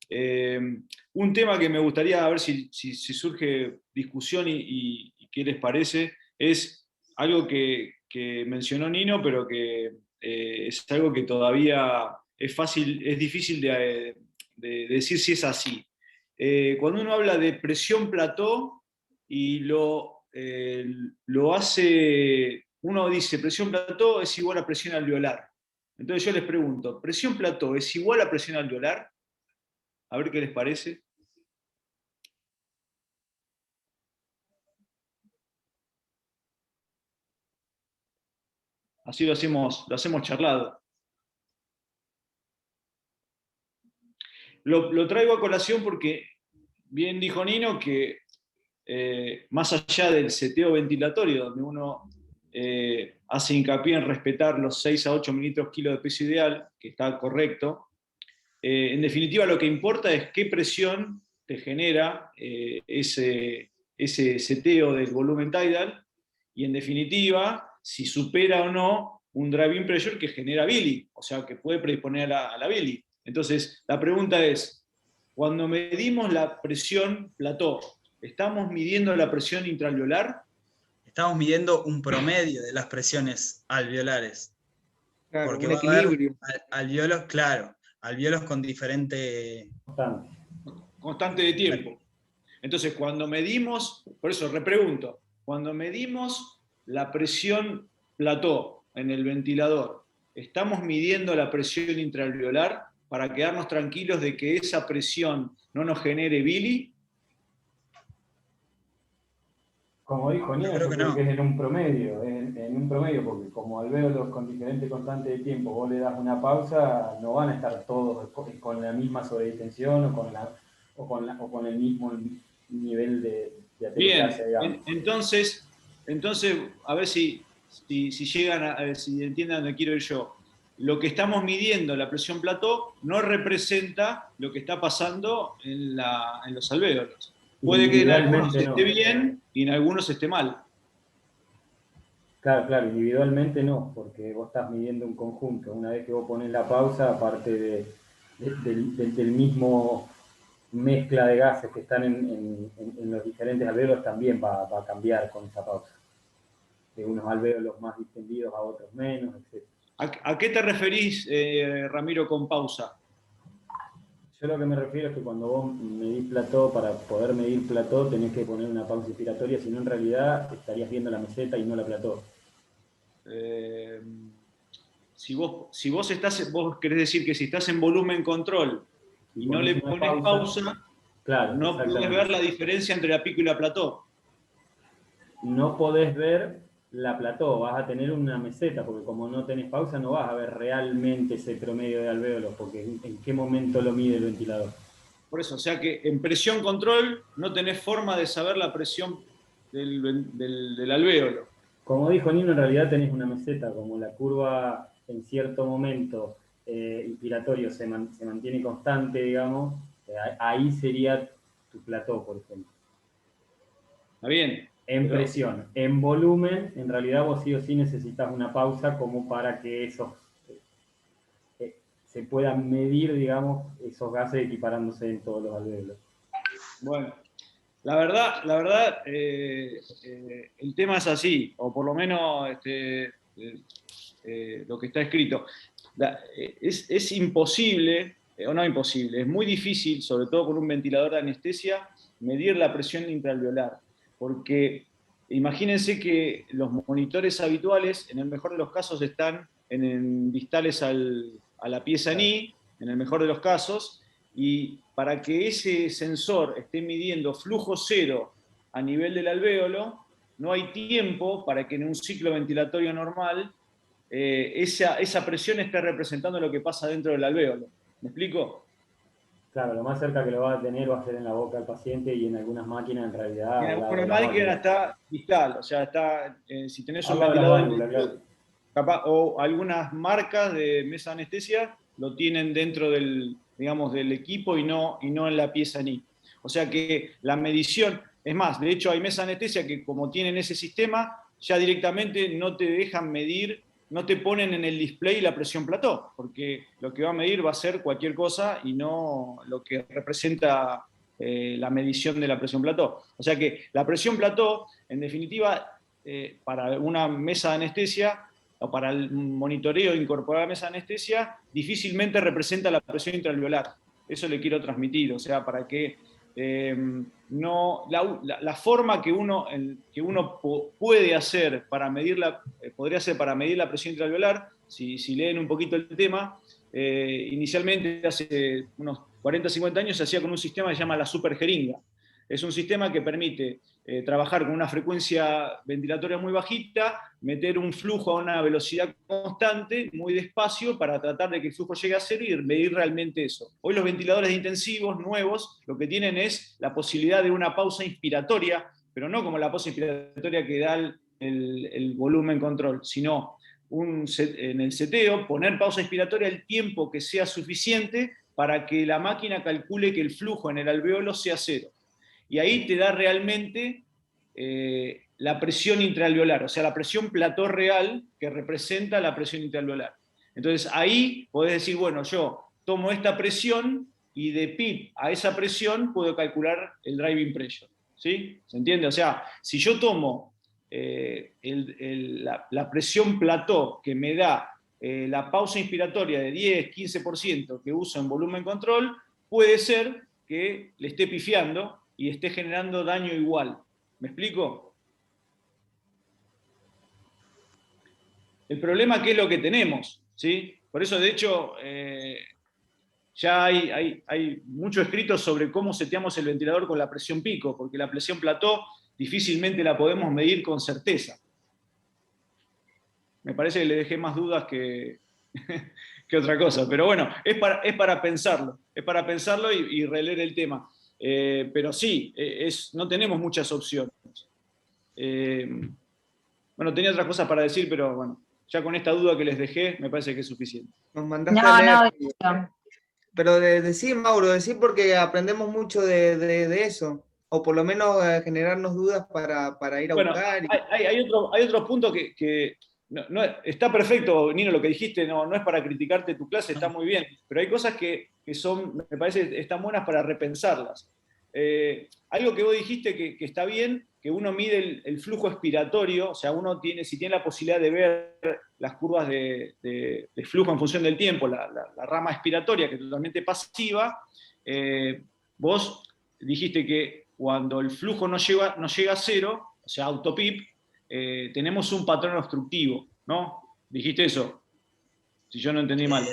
S3: Un tema que me gustaría a ver si surge discusión y qué les parece, es algo que mencionó Nino, pero que es algo que todavía es difícil de decir si es así. Cuando uno habla de presión plató y lo hace, uno dice presión plató es igual a presión alveolar. Entonces yo les pregunto, ¿presión plató es igual a presión alveolar? A ver qué les parece. Así lo hacemos charlado. Lo traigo a colación porque bien dijo Nino que más allá del seteo ventilatorio, donde uno hace hincapié en respetar los 6 a 8 mililitros kilo de peso ideal, que está correcto, en definitiva lo que importa es qué presión te genera ese seteo del volumen tidal, y en definitiva si supera o no un drive-in pressure que genera Billy, o sea que puede predisponer a la Billy. Entonces la pregunta es, cuando medimos la presión plató, ¿estamos midiendo la presión intraalveolar?
S2: Estamos midiendo un promedio de las presiones alveolares.
S1: Claro,
S2: Porque
S1: un
S2: va a haber
S1: equilibrio.
S2: alveolos, claro, alveolos con diferente...
S3: Constante de tiempo. Entonces, cuando medimos, por eso repregunto, cuando medimos la presión plató en el ventilador, ¿estamos midiendo la presión intraalveolar para quedarnos tranquilos de que esa presión no nos genere Billy?
S4: Como dijo Nino,
S2: Yo creo
S4: yo
S2: que
S4: creo
S2: no.
S4: que es en un promedio, porque como alvéolos con diferente constante de tiempo, vos le das una pausa, no van a estar todos con la misma sobredistensión o con el mismo nivel de aterrizaje,
S3: Bien,
S4: digamos.
S3: entonces, a ver si llegan a ver si entiendan dónde quiero ir yo. Lo que estamos midiendo, la presión plató, no representa lo que está pasando en los alvéolos. Puede que en algunos
S4: Individualmente
S3: esté
S4: no.
S3: bien y en algunos esté mal.
S4: Claro, individualmente no, porque vos estás midiendo un conjunto. Una vez que vos pones la pausa, aparte del mismo mezcla de gases que están en los diferentes alvéolos, también va a cambiar con esa pausa. De unos alvéolos más distendidos a otros menos, etc.
S3: ¿A qué te referís, Ramiro, con pausa?
S4: Yo lo que me refiero es que cuando vos medís plató, para poder medir plató, tenés que poner una pausa inspiratoria, si no en realidad estarías viendo la meseta y no la plató.
S3: Si vos querés decir que si estás en volumen control y no le pones pausa,
S4: claro,
S3: no podés ver la diferencia entre la pico y la plató.
S4: No podés ver la plató, vas a tener una meseta, porque como no tenés pausa no vas a ver realmente ese promedio de alvéolos, porque en qué momento lo mide el ventilador.
S3: Por eso, o sea que en presión control no tenés forma de saber la presión del alvéolo.
S4: Como dijo Nino, en realidad tenés una meseta, como la curva en cierto momento inspiratorio se mantiene constante, digamos, ahí sería tu plató, por ejemplo.
S3: ¿Está bien?
S4: En presión. En volumen, en realidad vos sí o sí necesitas una pausa como para que esos se puedan medir, digamos, esos gases equiparándose en todos los alvéolos.
S3: Bueno, la verdad el tema es así, o por lo menos lo que está escrito. Es imposible, o no imposible, es muy difícil, sobre todo con un ventilador de anestesia, medir la presión intraalveolar, porque imagínense que los monitores habituales, en el mejor de los casos, están en distales a la pieza NI, en el mejor de los casos, y para que ese sensor esté midiendo flujo cero a nivel del alvéolo, no hay tiempo para que en un ciclo ventilatorio normal esa presión esté representando lo que pasa dentro del alvéolo. ¿Me explico?
S4: Claro, lo más cerca que lo va a tener va a ser en la boca del paciente y en algunas máquinas en realidad.
S3: En algunas máquinas está distal, o sea, está, si tenés un ventilador capaz, o algunas marcas de mesa de anestesia lo tienen dentro del, digamos, del equipo y no en la pieza NI. O sea que la medición, es más, de hecho hay mesa de anestesia que como tienen ese sistema, ya directamente no te dejan medir, no te ponen en el display la presión plató, porque lo que va a medir va a ser cualquier cosa y no lo que representa la medición de la presión plató. O sea que la presión plató, en definitiva, para una mesa de anestesia o para el monitoreo incorporar a la mesa de anestesia, difícilmente representa la presión intraalveolar. Eso le quiero transmitir, o sea, para que la forma que uno puede hacer para medir podría ser para medir la presión intraalveolar, si leen un poquito el tema, inicialmente hace unos 40 o 50 años se hacía con un sistema que se llama la superjeringa. Es un sistema que permite trabajar con una frecuencia ventilatoria muy bajita, meter un flujo a una velocidad constante, muy despacio, para tratar de que el flujo llegue a cero y medir realmente eso. Hoy los ventiladores de intensivos nuevos lo que tienen es la posibilidad de una pausa inspiratoria, pero no como la pausa inspiratoria que da el volumen control, sino en el seteo poner pausa inspiratoria el tiempo que sea suficiente para que la máquina calcule que el flujo en el alveolo sea cero. Y ahí te da realmente la presión intraalveolar, o sea, la presión plató real que representa la presión intraalveolar. Entonces ahí podés decir, bueno, yo tomo esta presión y de PIP a esa presión puedo calcular el driving pressure. ¿Sí? ¿Se entiende? O sea, si yo tomo la presión plató que me da la pausa inspiratoria de 10-15% que uso en volumen control, puede ser que le esté pifiando y esté generando daño igual. ¿Me explico? El problema, ¿qué es lo que tenemos? ¿Sí? Por eso, de hecho, ya hay mucho escrito sobre cómo seteamos el ventilador con la presión pico, porque la presión plató difícilmente la podemos medir con certeza. Me parece que le dejé más dudas que, que otra cosa, pero bueno, es para pensarlo, y releer el tema. Pero sí, no tenemos muchas opciones. Bueno, tenía otras cosas para decir, pero bueno, ya con esta duda que les dejé, me parece que es suficiente.
S1: Nos mandaste a leer.
S5: No.
S1: Pero decir, Mauro, decir porque aprendemos mucho de eso, o por lo menos generarnos dudas para ir a
S3: Bueno,
S1: buscar.
S3: hay otro punto que no, está perfecto, Nino, lo que dijiste, no es para criticarte tu clase, está muy bien, pero hay cosas que son, me parece, están buenas para repensarlas. Algo que vos dijiste que está bien, que uno mide el flujo expiratorio, o sea, uno si tiene la posibilidad de ver las curvas de flujo en función del tiempo, la rama expiratoria, que es totalmente pasiva, vos dijiste que cuando el flujo no llega a cero, o sea, autopip, tenemos un patrón obstructivo, ¿no? ¿Dijiste eso? Si yo no entendí mal.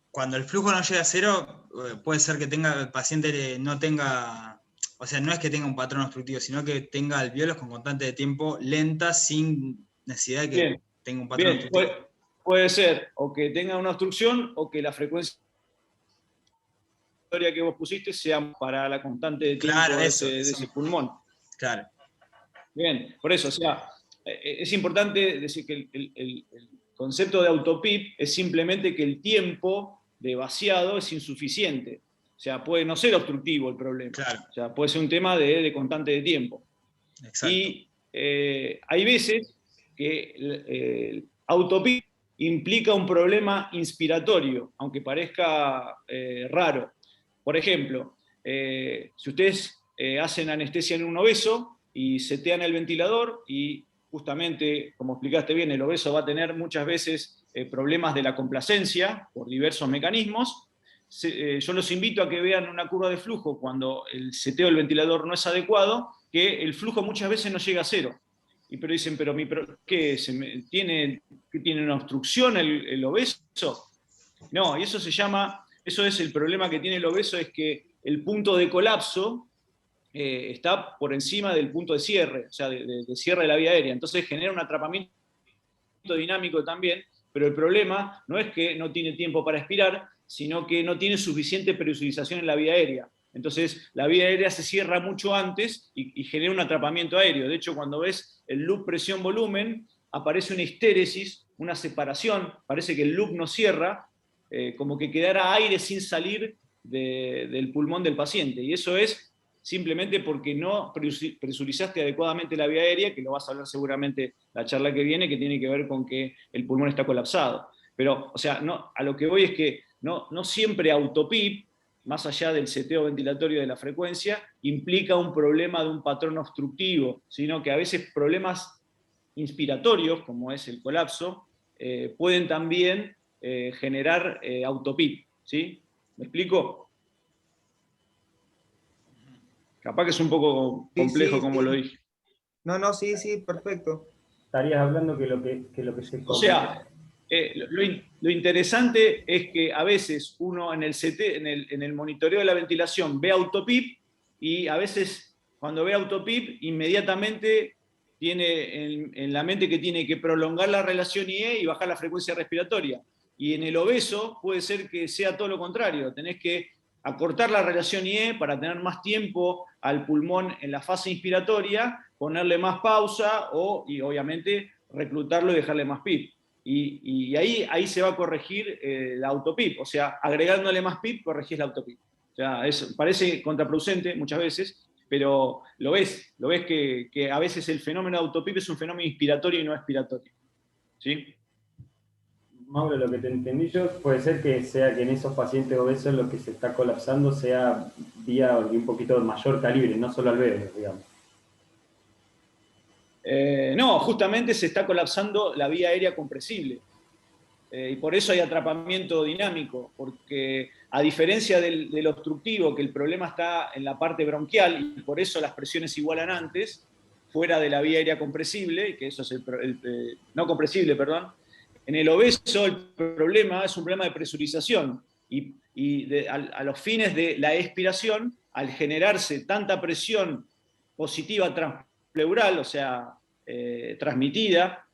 S2: Cuando el flujo no llega a cero, puede ser que el paciente no tenga, o sea, no es que tenga un patrón obstructivo, sino que tenga alvéolos con constante de tiempo lenta sin necesidad de que tenga un patrón obstructivo.
S3: Puede ser o que tenga una obstrucción o que la frecuencia que vos pusiste sea para la constante de tiempo de ese pulmón.
S2: Claro.
S3: Bien, por eso, o sea, es importante decir que el concepto de autopip es simplemente que el tiempo de vaciado es insuficiente. O sea, puede no ser obstructivo el problema.
S2: Claro.
S3: O sea, puede ser un tema de constante de tiempo.
S2: Exacto.
S3: Y hay veces que el autopip implica un problema inspiratorio, aunque parezca raro. Por ejemplo, si ustedes hacen anestesia en un obeso y setean el ventilador y justamente, como explicaste bien, el obeso va a tener muchas veces problemas de la complacencia por diversos mecanismos. Yo los invito a que vean una curva de flujo cuando el seteo del ventilador no es adecuado, que el flujo muchas veces no llega a cero. Pero dicen, ¿qué? ¿Tiene una obstrucción el obeso? No, y eso es el problema que tiene el obeso, es que el punto de colapso está por encima del punto de cierre, o sea, de cierre de la vía aérea. Entonces genera un atrapamiento dinámico también, pero el problema no es que no tiene tiempo para expirar, sino que no tiene suficiente presurización en la vía aérea. Entonces la vía aérea se cierra mucho antes y genera un atrapamiento aéreo. De hecho, cuando ves el loop presión-volumen, aparece una histéresis, una separación, parece que el loop no cierra, como que quedara aire sin salir del pulmón del paciente. Y eso es simplemente porque no presurizaste adecuadamente la vía aérea, que lo vas a hablar seguramente la charla que viene, que tiene que ver con que el pulmón está colapsado. Pero, o sea, a lo que voy es que no siempre autopip, más allá del seteo ventilatorio de la frecuencia, implica un problema de un patrón obstructivo, sino que a veces problemas inspiratorios, como es el colapso, pueden también generar autopip, ¿sí? ¿Me explico? Capaz que es un poco complejo como lo dije.
S1: No, sí, perfecto.
S4: Estarías hablando que lo que se...
S3: O sea, lo interesante es que a veces uno en el monitoreo de la ventilación ve autopip y a veces cuando ve autopip inmediatamente tiene en la mente que tiene que prolongar la relación IE y bajar la frecuencia respiratoria. Y en el obeso puede ser que sea todo lo contrario, tenés que acortar la relación IE para tener más tiempo al pulmón en la fase inspiratoria, ponerle más pausa y obviamente reclutarlo y dejarle más PIP. Y ahí se va a corregir la autopip, o sea, agregándole más PIP corregís la autopip. O sea, parece contraproducente muchas veces, pero lo ves que a veces el fenómeno de autopip es un fenómeno inspiratorio y no expiratorio. ¿Sí?
S4: Mauro, lo que te entendí yo puede ser que sea que en esos pacientes obesos lo que se está colapsando sea vía de un poquito de mayor calibre, no solo alvéolos, digamos.
S3: No, justamente se está colapsando la vía aérea compresible. Y por eso hay atrapamiento dinámico, porque a diferencia del obstructivo, que el problema está en la parte bronquial, y por eso las presiones igualan antes, fuera de la vía aérea compresible, que eso es no compresible, perdón, en el obeso el problema es un problema de presurización, y a los fines de la expiración, al generarse tanta presión positiva transpleural, o sea, transmitida,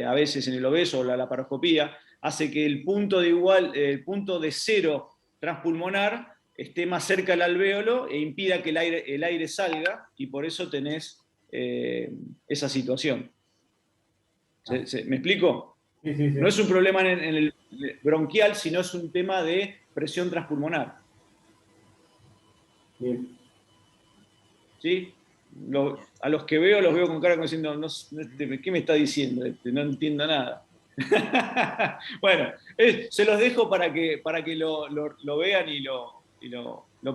S3: a veces en el obeso o la laparoscopía, hace que el punto de cero transpulmonar esté más cerca del alvéolo e impida que el aire salga, y por eso tenés esa situación. ¿Me explico?
S4: Sí, sí, sí.
S3: No es un problema en el bronquial, sino es un tema de presión transpulmonar.
S4: Bien.
S3: ¿Sí? A los que veo, los veo con cara como diciendo, ¿qué me está diciendo? No entiendo nada. Bueno, se los dejo para que lo vean y lo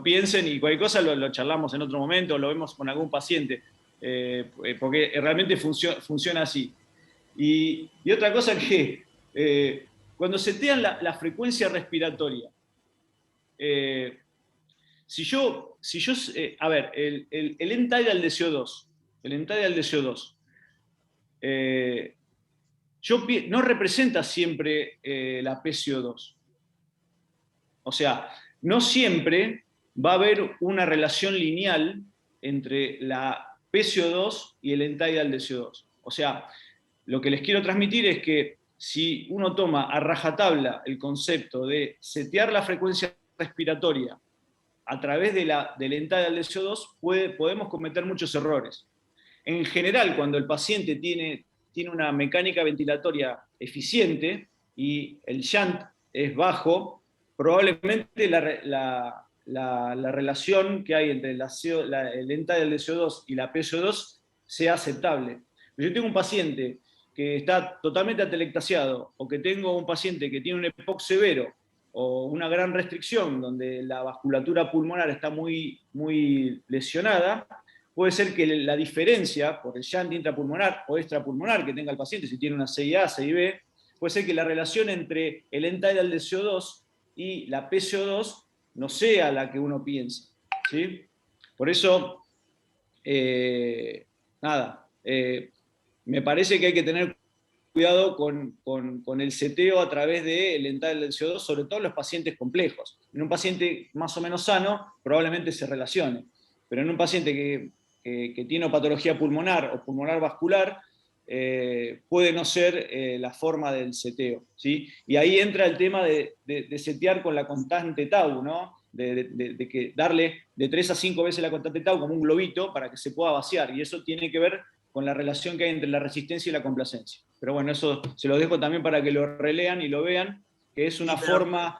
S3: piensen, y cualquier cosa lo charlamos en otro momento, lo vemos con algún paciente, porque realmente funciona así. Y otra cosa que, cuando setean la frecuencia respiratoria, a ver, el end-tidal de CO2, no representa siempre la PCO2. O sea, no siempre va a haber una relación lineal entre la PCO2 y el end-tidal de CO2. O sea, lo que les quiero transmitir es que si uno toma a rajatabla el concepto de setear la frecuencia respiratoria a través del end-tidal de CO2, podemos cometer muchos errores. En general, cuando el paciente tiene una mecánica ventilatoria eficiente y el shunt es bajo, probablemente la relación que hay entre el end-tidal de CO2 y la PCO2 sea aceptable. Pero yo tengo un paciente que está totalmente atelectasiado, o que tengo un paciente que tiene un EPOC severo o una gran restricción donde la vasculatura pulmonar está muy, muy lesionada, puede ser que la diferencia por el shunt intrapulmonar o extrapulmonar que tenga el paciente, si tiene una CIA, CIB, puede ser que la relación entre el end-tidal de CO2 y la PCO2 no sea la que uno piensa, ¿sí? Por eso, me parece que hay que tener cuidado con el seteo a través del end-tidal del CO2, sobre todo en los pacientes complejos. En un paciente más o menos sano, probablemente se relacione, pero en un paciente que tiene patología pulmonar o pulmonar vascular, puede no ser la forma del seteo, ¿sí? Y ahí entra el tema de setear con la constante tau, ¿no? De que darle de 3 a 5 veces la constante tau como un globito para que se pueda vaciar, y eso tiene que ver con la relación que hay entre la resistencia y la complacencia. Pero bueno, eso se lo dejo también para que lo relean y lo vean, que es una forma...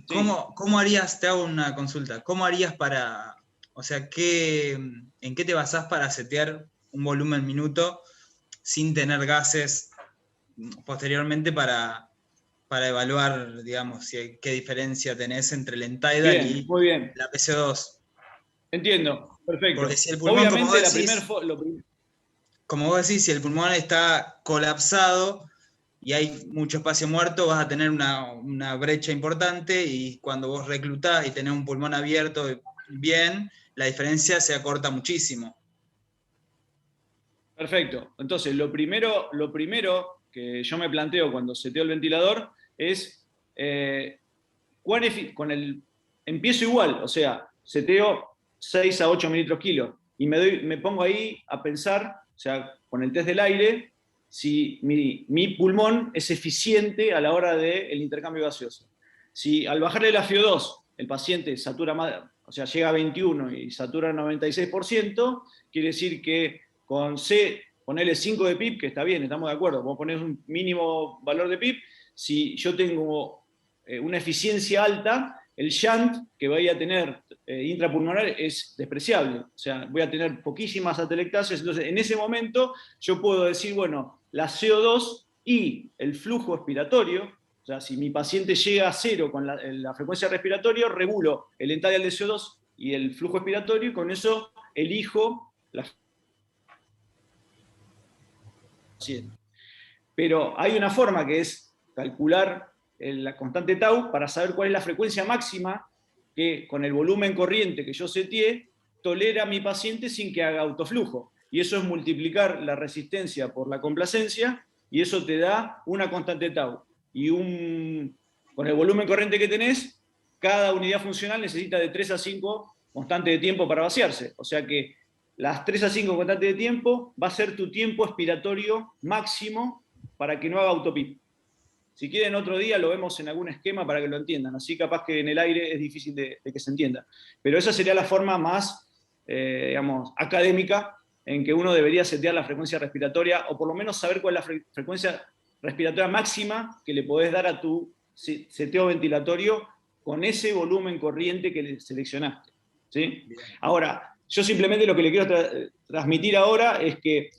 S2: ¿Cómo harías, te hago una consulta, cómo harías para, o sea, en qué te basás para setear un volumen minuto sin tener gases posteriormente para evaluar, digamos, qué diferencia tenés entre el end-tidal y
S3: muy bien.
S2: la PCO2?
S3: Entiendo, perfecto.
S2: Porque si el pulmón,
S3: obviamente
S2: como vos decís, si el pulmón está colapsado y hay mucho espacio muerto, vas a tener una brecha importante, y cuando vos reclutás y tenés un pulmón abierto bien, la diferencia se acorta muchísimo.
S3: Perfecto. Entonces, lo primero que yo me planteo cuando seteo el ventilador es empiezo igual, o sea, seteo 6 a 8 mililitros kilo. Y me pongo ahí a pensar, o sea, con el test del aire, si mi pulmón es eficiente a la hora del intercambio gaseoso. Si al bajarle la FiO2 el paciente satura más, o sea, llega a 21 y satura 96%, quiere decir que con ponerle 5 de PIB, que está bien, estamos de acuerdo, vos ponés un mínimo valor de PIB, si yo tengo una eficiencia alta, el shunt que voy a tener intrapulmonar es despreciable, o sea, voy a tener poquísimas atelectasias, entonces en ese momento yo puedo decir, bueno, la CO2 y el flujo expiratorio, o sea, si mi paciente llega a 0 con la frecuencia respiratoria, regulo el entadial de CO2 y el flujo expiratorio, y con eso elijo la paciente. Pero hay una forma que es calcular la constante tau para saber cuál es la frecuencia máxima que con el volumen corriente que yo seteé tolera mi paciente sin que haga autoflujo. Y eso es multiplicar la resistencia por la complacencia y eso te da una constante tau. Y con el volumen corriente que tenés, cada unidad funcional necesita de 3 a 5 constantes de tiempo para vaciarse. O sea que las 3 a 5 constantes de tiempo va a ser tu tiempo expiratorio máximo para que no haga autopip. Si quieren otro día lo vemos en algún esquema para que lo entiendan, así capaz que en el aire es difícil de que se entienda. Pero esa sería la forma más, digamos, académica en que uno debería setear la frecuencia respiratoria, o por lo menos saber cuál es la frecuencia respiratoria máxima que le podés dar a tu seteo ventilatorio con ese volumen corriente que seleccionaste. ¿Sí? Ahora, yo simplemente lo que le quiero transmitir ahora es que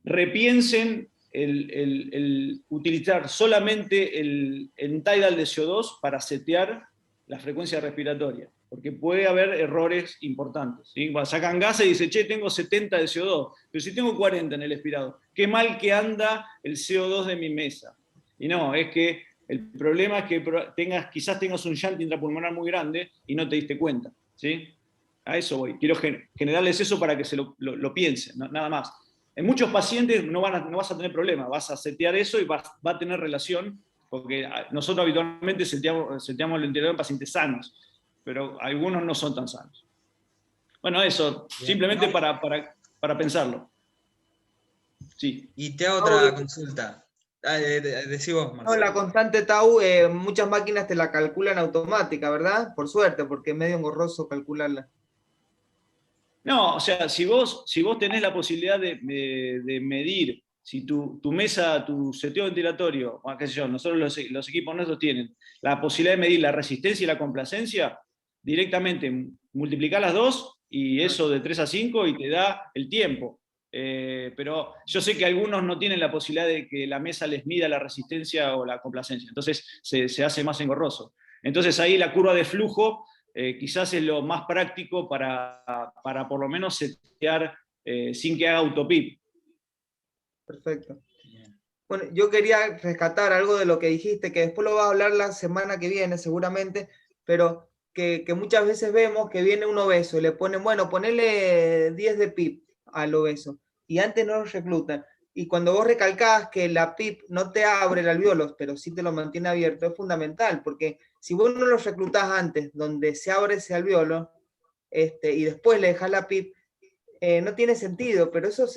S3: repiensen el utilizar solamente el entidal de CO2 para setear la frecuencia respiratoria, porque puede haber errores importantes. ¿Sí? Sacan gases y dicen, che, tengo 70 de CO2, pero si tengo 40 en el expirado, qué mal que anda el CO2 de mi mesa. Y no, es que el problema es que quizás tengas un shunt intrapulmonar muy grande y no te diste cuenta. ¿Sí? A eso voy. Quiero generarles eso para que se lo piensen, nada más. En muchos pacientes no vas a tener problema, vas a setear eso y va a tener relación, porque nosotros habitualmente seteamos el ventilador en pacientes sanos, pero algunos no son tan sanos. Bueno, eso, bien. Simplemente para pensarlo. Sí.
S2: Y te hago otra consulta. Decí vos, Marcelo.
S1: No, la constante tau, muchas máquinas te la calculan automática, ¿verdad? Por suerte, porque es medio engorroso calcularla.
S3: No, o sea, si vos tenés la posibilidad de medir, si tu mesa, tu seteo ventilatorio, qué sé yo, nosotros los equipos nuestros tienen la posibilidad de medir la resistencia y la complacencia, directamente multiplicá las dos y eso de 3 a 5 y te da el tiempo. Pero yo sé que algunos no tienen la posibilidad de que la mesa les mida la resistencia o la complacencia, entonces se hace más engorroso. Entonces ahí la curva de flujo quizás es lo más práctico para por lo menos setear sin que haga autopip.
S1: Perfecto. Bueno, yo quería rescatar algo de lo que dijiste, que después lo vas a hablar la semana que viene seguramente, pero que muchas veces vemos que viene un obeso y le ponen, bueno, ponele 10 de PIP al obeso, y antes no lo reclutan. Y cuando vos recalcás que la PIP no te abre el alvéolo, pero sí te lo mantiene abierto, es fundamental, porque si vos no lo reclutás antes, donde se abre ese alvéolo, y después le dejás la PIP, no tiene sentido, pero eso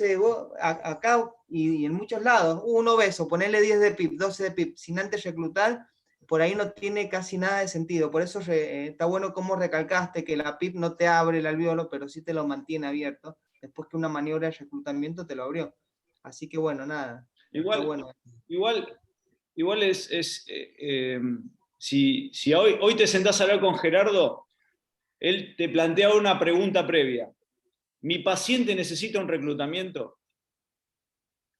S1: acá y en muchos lados, un obeso, ponerle 10 de PIP, 12 de PIP, sin antes reclutar, por ahí no tiene casi nada de sentido. Por eso está bueno como recalcaste que la PIP no te abre el alvéolo, pero sí te lo mantiene abierto, después que una maniobra de reclutamiento te lo abrió. Así que bueno, nada.
S3: Igual es si hoy te sentás a hablar con Gerardo, él te plantea una pregunta previa. ¿Mi paciente necesita un reclutamiento?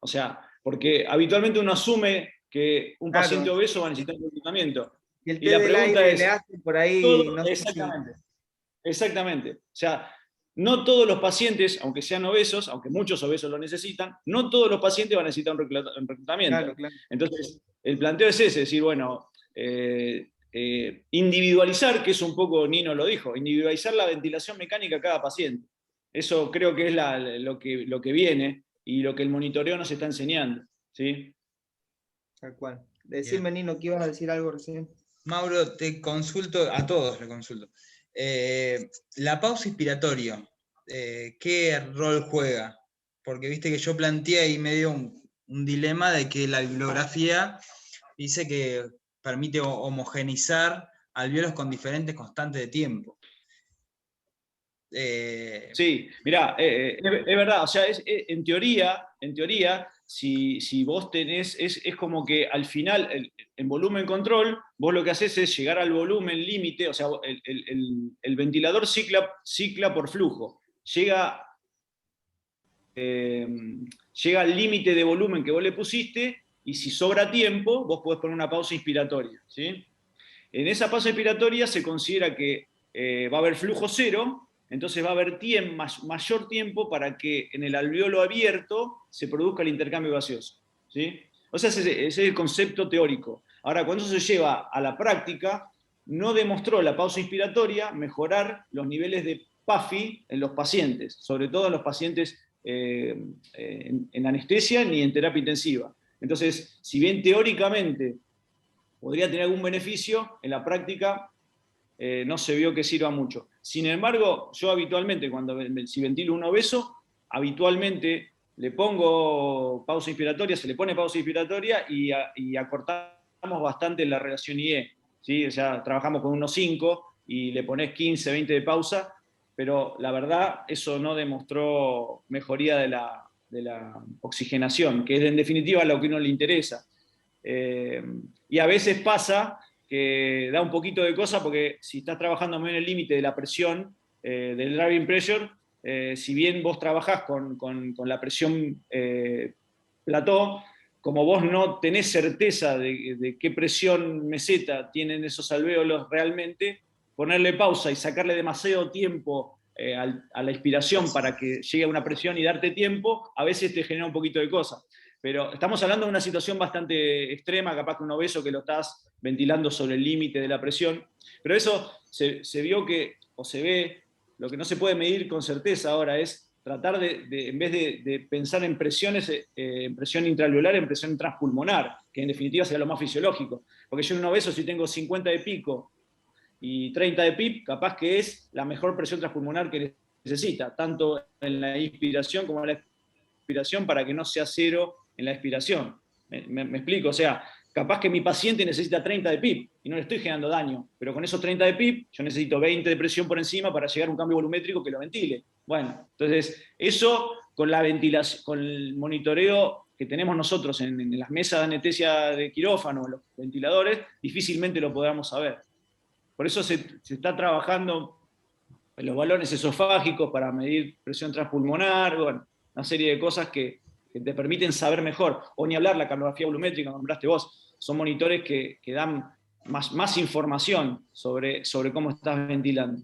S3: O sea, porque habitualmente uno asume que un paciente obeso va a necesitar un reclutamiento.
S1: Y la pregunta es, le hace por ahí, no
S3: exactamente. Exactamente. O sea, no todos los pacientes, aunque sean obesos, aunque muchos obesos lo necesitan, no todos los pacientes van a necesitar un reclutamiento. Claro. Entonces, el planteo es ese, decir, bueno, individualizar, que es un poco, Nino lo dijo, individualizar la ventilación mecánica a cada paciente. Eso creo que es lo que viene y lo que el monitoreo nos está enseñando. ¿Sí?
S1: Tal cual. Decime, Nino, que ibas a decir algo recién.
S2: Mauro, te consulto, a todos le consulto. La pausa inspiratoria, ¿qué rol juega? Porque viste que yo planteé ahí medio un dilema de que la bibliografía dice que permite homogeneizar alvéolos con diferentes constantes de tiempo.
S3: Sí, mirá, es verdad, o sea, en teoría, si vos tenés, es como que al final, en volumen control, vos lo que haces es llegar al volumen límite, o sea, el ventilador cicla por flujo, llega al límite de volumen que vos le pusiste, y si sobra tiempo, vos podés poner una pausa inspiratoria, ¿sí? En esa pausa inspiratoria se considera que va a haber flujo cero, entonces va a haber mayor tiempo para que en el alveolo abierto se produzca el intercambio gaseoso, ¿sí? O sea, ese es el concepto teórico. Ahora, cuando se lleva a la práctica, no demostró la pausa inspiratoria mejorar los niveles de PAFI en los pacientes, sobre todo en los pacientes en anestesia ni en terapia intensiva. Entonces, si bien teóricamente podría tener algún beneficio, en la práctica no se vio que sirva mucho. Sin embargo, yo habitualmente, si ventilo un obeso, habitualmente le pongo pausa inspiratoria, se le pone pausa inspiratoria y acortamos bastante la relación IE, ¿sí? O sea, trabajamos con unos 5 y le pones 15, 20 de pausa, pero la verdad eso no demostró mejoría de la oxigenación, que es en definitiva lo que a uno le interesa. Y a veces pasa que da un poquito de cosa, porque si estás trabajando medio en el límite de la presión, del driving pressure, si bien vos trabajás con la presión plató, como vos no tenés certeza de qué presión meseta tienen esos alvéolos realmente, ponerle pausa y sacarle demasiado tiempo a la inspiración para que llegue a una presión y darte tiempo, a veces te genera un poquito de cosa. Pero estamos hablando de una situación bastante extrema, capaz que un obeso que lo estás ventilando sobre el límite de la presión, pero eso se vio que, o se ve, lo que no se puede medir con certeza ahora es tratar en vez de pensar en presiones, en presión intraalveolar, en presión transpulmonar, que en definitiva sería lo más fisiológico. Porque yo en un obeso, si tengo 50 de pico y 30 de PIP, capaz que es la mejor presión transpulmonar que necesita, tanto en la inspiración como en la expiración, para que no sea cero en la expiración. ¿Me explico? O sea, capaz que mi paciente necesita 30 de PIP y no le estoy generando daño, pero con esos 30 de PIP yo necesito 20 de presión por encima para llegar a un cambio volumétrico que lo ventile. Bueno, entonces eso con la ventilación, con el monitoreo que tenemos nosotros en las mesas de anestesia de quirófano, los ventiladores, difícilmente lo podamos saber. Por eso se está trabajando en los balones esofágicos para medir presión transpulmonar, bueno, una serie de cosas que te permiten saber mejor. O ni hablar la cardiografía volumétrica, nombraste vos, son monitores que dan más información sobre cómo estás ventilando.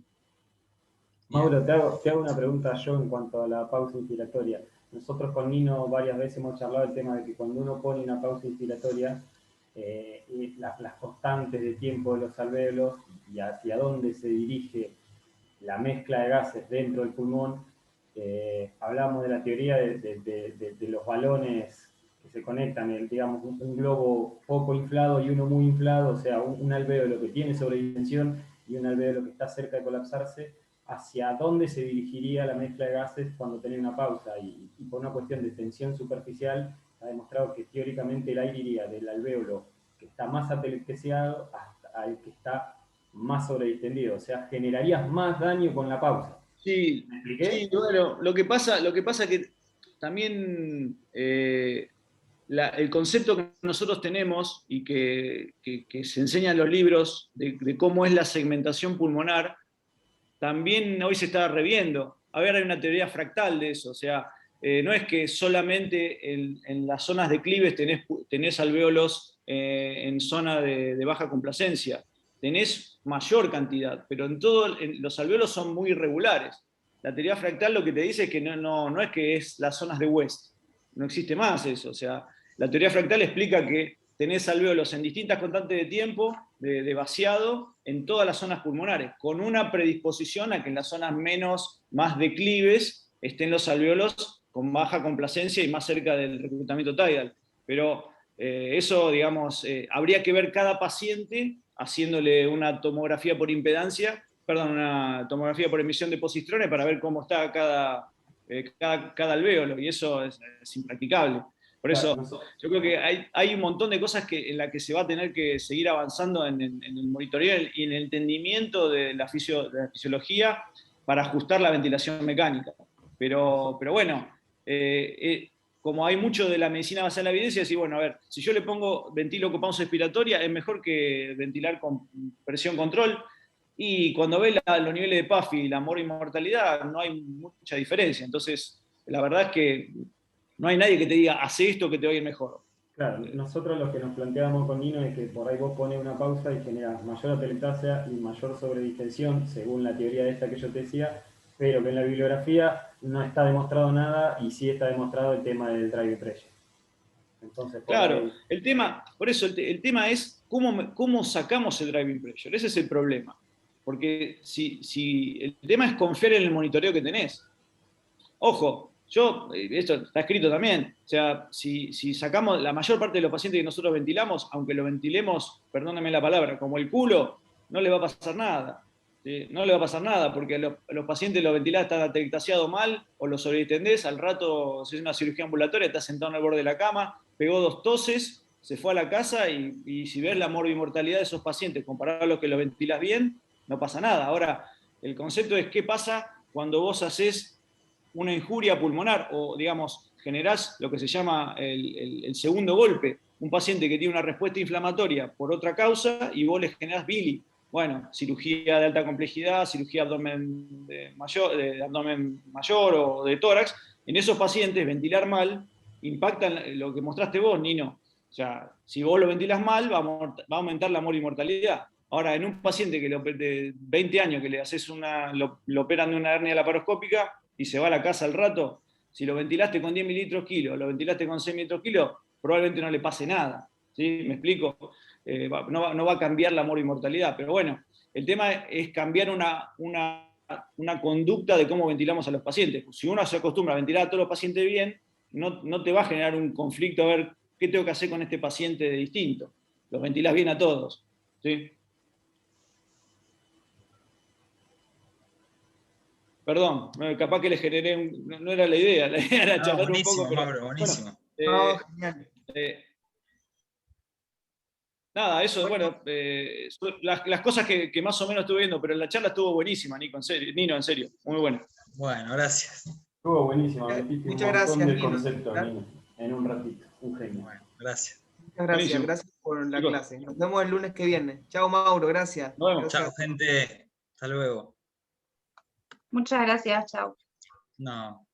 S4: Mauro, te hago una pregunta yo en cuanto a la pausa inspiratoria. Nosotros con Nino varias veces hemos charlado el tema de que cuando uno pone una pausa inspiratoria, las constantes de tiempo de los alvéolos y hacia dónde se dirige la mezcla de gases dentro del pulmón, hablamos de la teoría de los balones que se conectan, digamos, un globo poco inflado y uno muy inflado, o sea, un alvéolo que tiene sobredimensión y un alvéolo que está cerca de colapsarse, hacia dónde se dirigiría la mezcla de gases cuando tenés una pausa. Y por una cuestión de tensión superficial, ha demostrado que teóricamente el aire iría del alvéolo que está más atelectesiado hasta el que está más sobredistendido. O sea, generarías más daño con la pausa.
S3: Sí,
S4: ¿Me expliqué?
S3: sí, bueno, lo que pasa es que también el concepto que nosotros tenemos y que se enseña en los libros de cómo es la segmentación pulmonar, también hoy se está reviendo. A ver, hay una teoría fractal de eso, o sea, no es que solamente en las zonas declives tenés alvéolos en zona de baja complacencia, tenés mayor cantidad, pero los alvéolos son muy irregulares. La teoría fractal lo que te dice es que no es que es las zonas de West, no existe más eso, o sea, la teoría fractal explica que tenés alvéolos en distintas constantes de tiempo, de vaciado, en todas las zonas pulmonares, con una predisposición a que en las zonas más declives estén los alvéolos con baja complacencia y más cerca del reclutamiento tidal. Pero eso, digamos, habría que ver cada paciente haciéndole una tomografía por impedancia una tomografía por emisión de positrones para ver cómo está cada alvéolo, y eso es impracticable. Por eso, yo creo que hay un montón de cosas en las que se va a tener que seguir avanzando en el monitoreo y en el entendimiento de la fisiología para ajustar la ventilación mecánica. Pero bueno, como hay mucho de la medicina basada en la evidencia, decir, bueno, a ver, si yo le ventilo con pausa expiratoria, es mejor que ventilar con presión control, y cuando ve los niveles de PAFI y la mortalidad, no hay mucha diferencia. Entonces, la verdad es que no hay nadie que te diga, hace esto que te va a ir mejor.
S4: Claro, nosotros lo que nos planteábamos con Nino es que por ahí vos pones una pausa y generas mayor atelectasia y mayor sobredistensión, según la teoría esta que yo te decía, pero que en la bibliografía no está demostrado nada y sí está demostrado el tema del driving pressure. Entonces,
S3: claro,
S4: ahí...
S3: el tema es cómo sacamos el driving pressure. Ese es el problema. Porque si el tema es confiar en el monitoreo que tenés. Ojo, esto está escrito también, o sea, si sacamos la mayor parte de los pacientes que nosotros ventilamos, aunque lo ventilemos, perdónenme la palabra, como el culo, no le va a pasar nada. ¿Sí? No le va a pasar nada, porque los pacientes los ventilás, están atelectasiados mal, o los sobredistendés, al rato se hace una cirugía ambulatoria, está sentado en el borde de la cama, pegó 2 toses, se fue a la casa, y si ves la morbimortalidad de esos pacientes comparado a los que los ventilás bien, no pasa nada. Ahora, el concepto es qué pasa cuando vos haces una injuria pulmonar, o digamos, generás lo que se llama el segundo golpe, un paciente que tiene una respuesta inflamatoria por otra causa y vos le generás BILI. Bueno, cirugía de alta complejidad, cirugía de abdomen mayor o de tórax. En esos pacientes, ventilar mal impacta en lo que mostraste vos, Nino. O sea, si vos lo ventilás mal, va a aumentar la morimortalidad. Ahora, en un paciente de 20 años que le haces lo operan de una hernia laparoscópica y se va a la casa al rato, si lo ventilaste con 10 mililitros kilo, lo ventilaste con 6 mililitros kilo, probablemente no le pase nada. ¿Sí? ¿Me explico? No va a cambiar la morimortalidad, pero bueno, el tema es cambiar una conducta de cómo ventilamos a los pacientes. Si uno se acostumbra a ventilar a todos los pacientes bien, no te va a generar un conflicto a ver qué tengo que hacer con este paciente de distinto. Los ventilás bien a todos. ¿Sí? Perdón, capaz que le generé no era la idea era charlar un poco. Pero,
S2: Mauro, buenísimo.
S1: Bueno, genial.
S3: Nada, eso, bueno, las cosas que más o menos estuve viendo, pero la charla estuvo buenísima, Nino, en serio, muy buena.
S2: Bueno, gracias.
S4: Estuvo buenísimo,
S1: Muchas gracias,
S4: de
S1: Nino.
S4: conceptos, Nino, en un ratito, un genio.
S2: Bueno, gracias.
S1: Muchas gracias,
S3: Buenísimo.
S1: gracias por la clase. Nos vemos el lunes que viene. Chao, Mauro, gracias.
S3: Nos vemos.
S2: Chao, gente. Hasta luego.
S5: Muchas gracias, chao.
S2: No.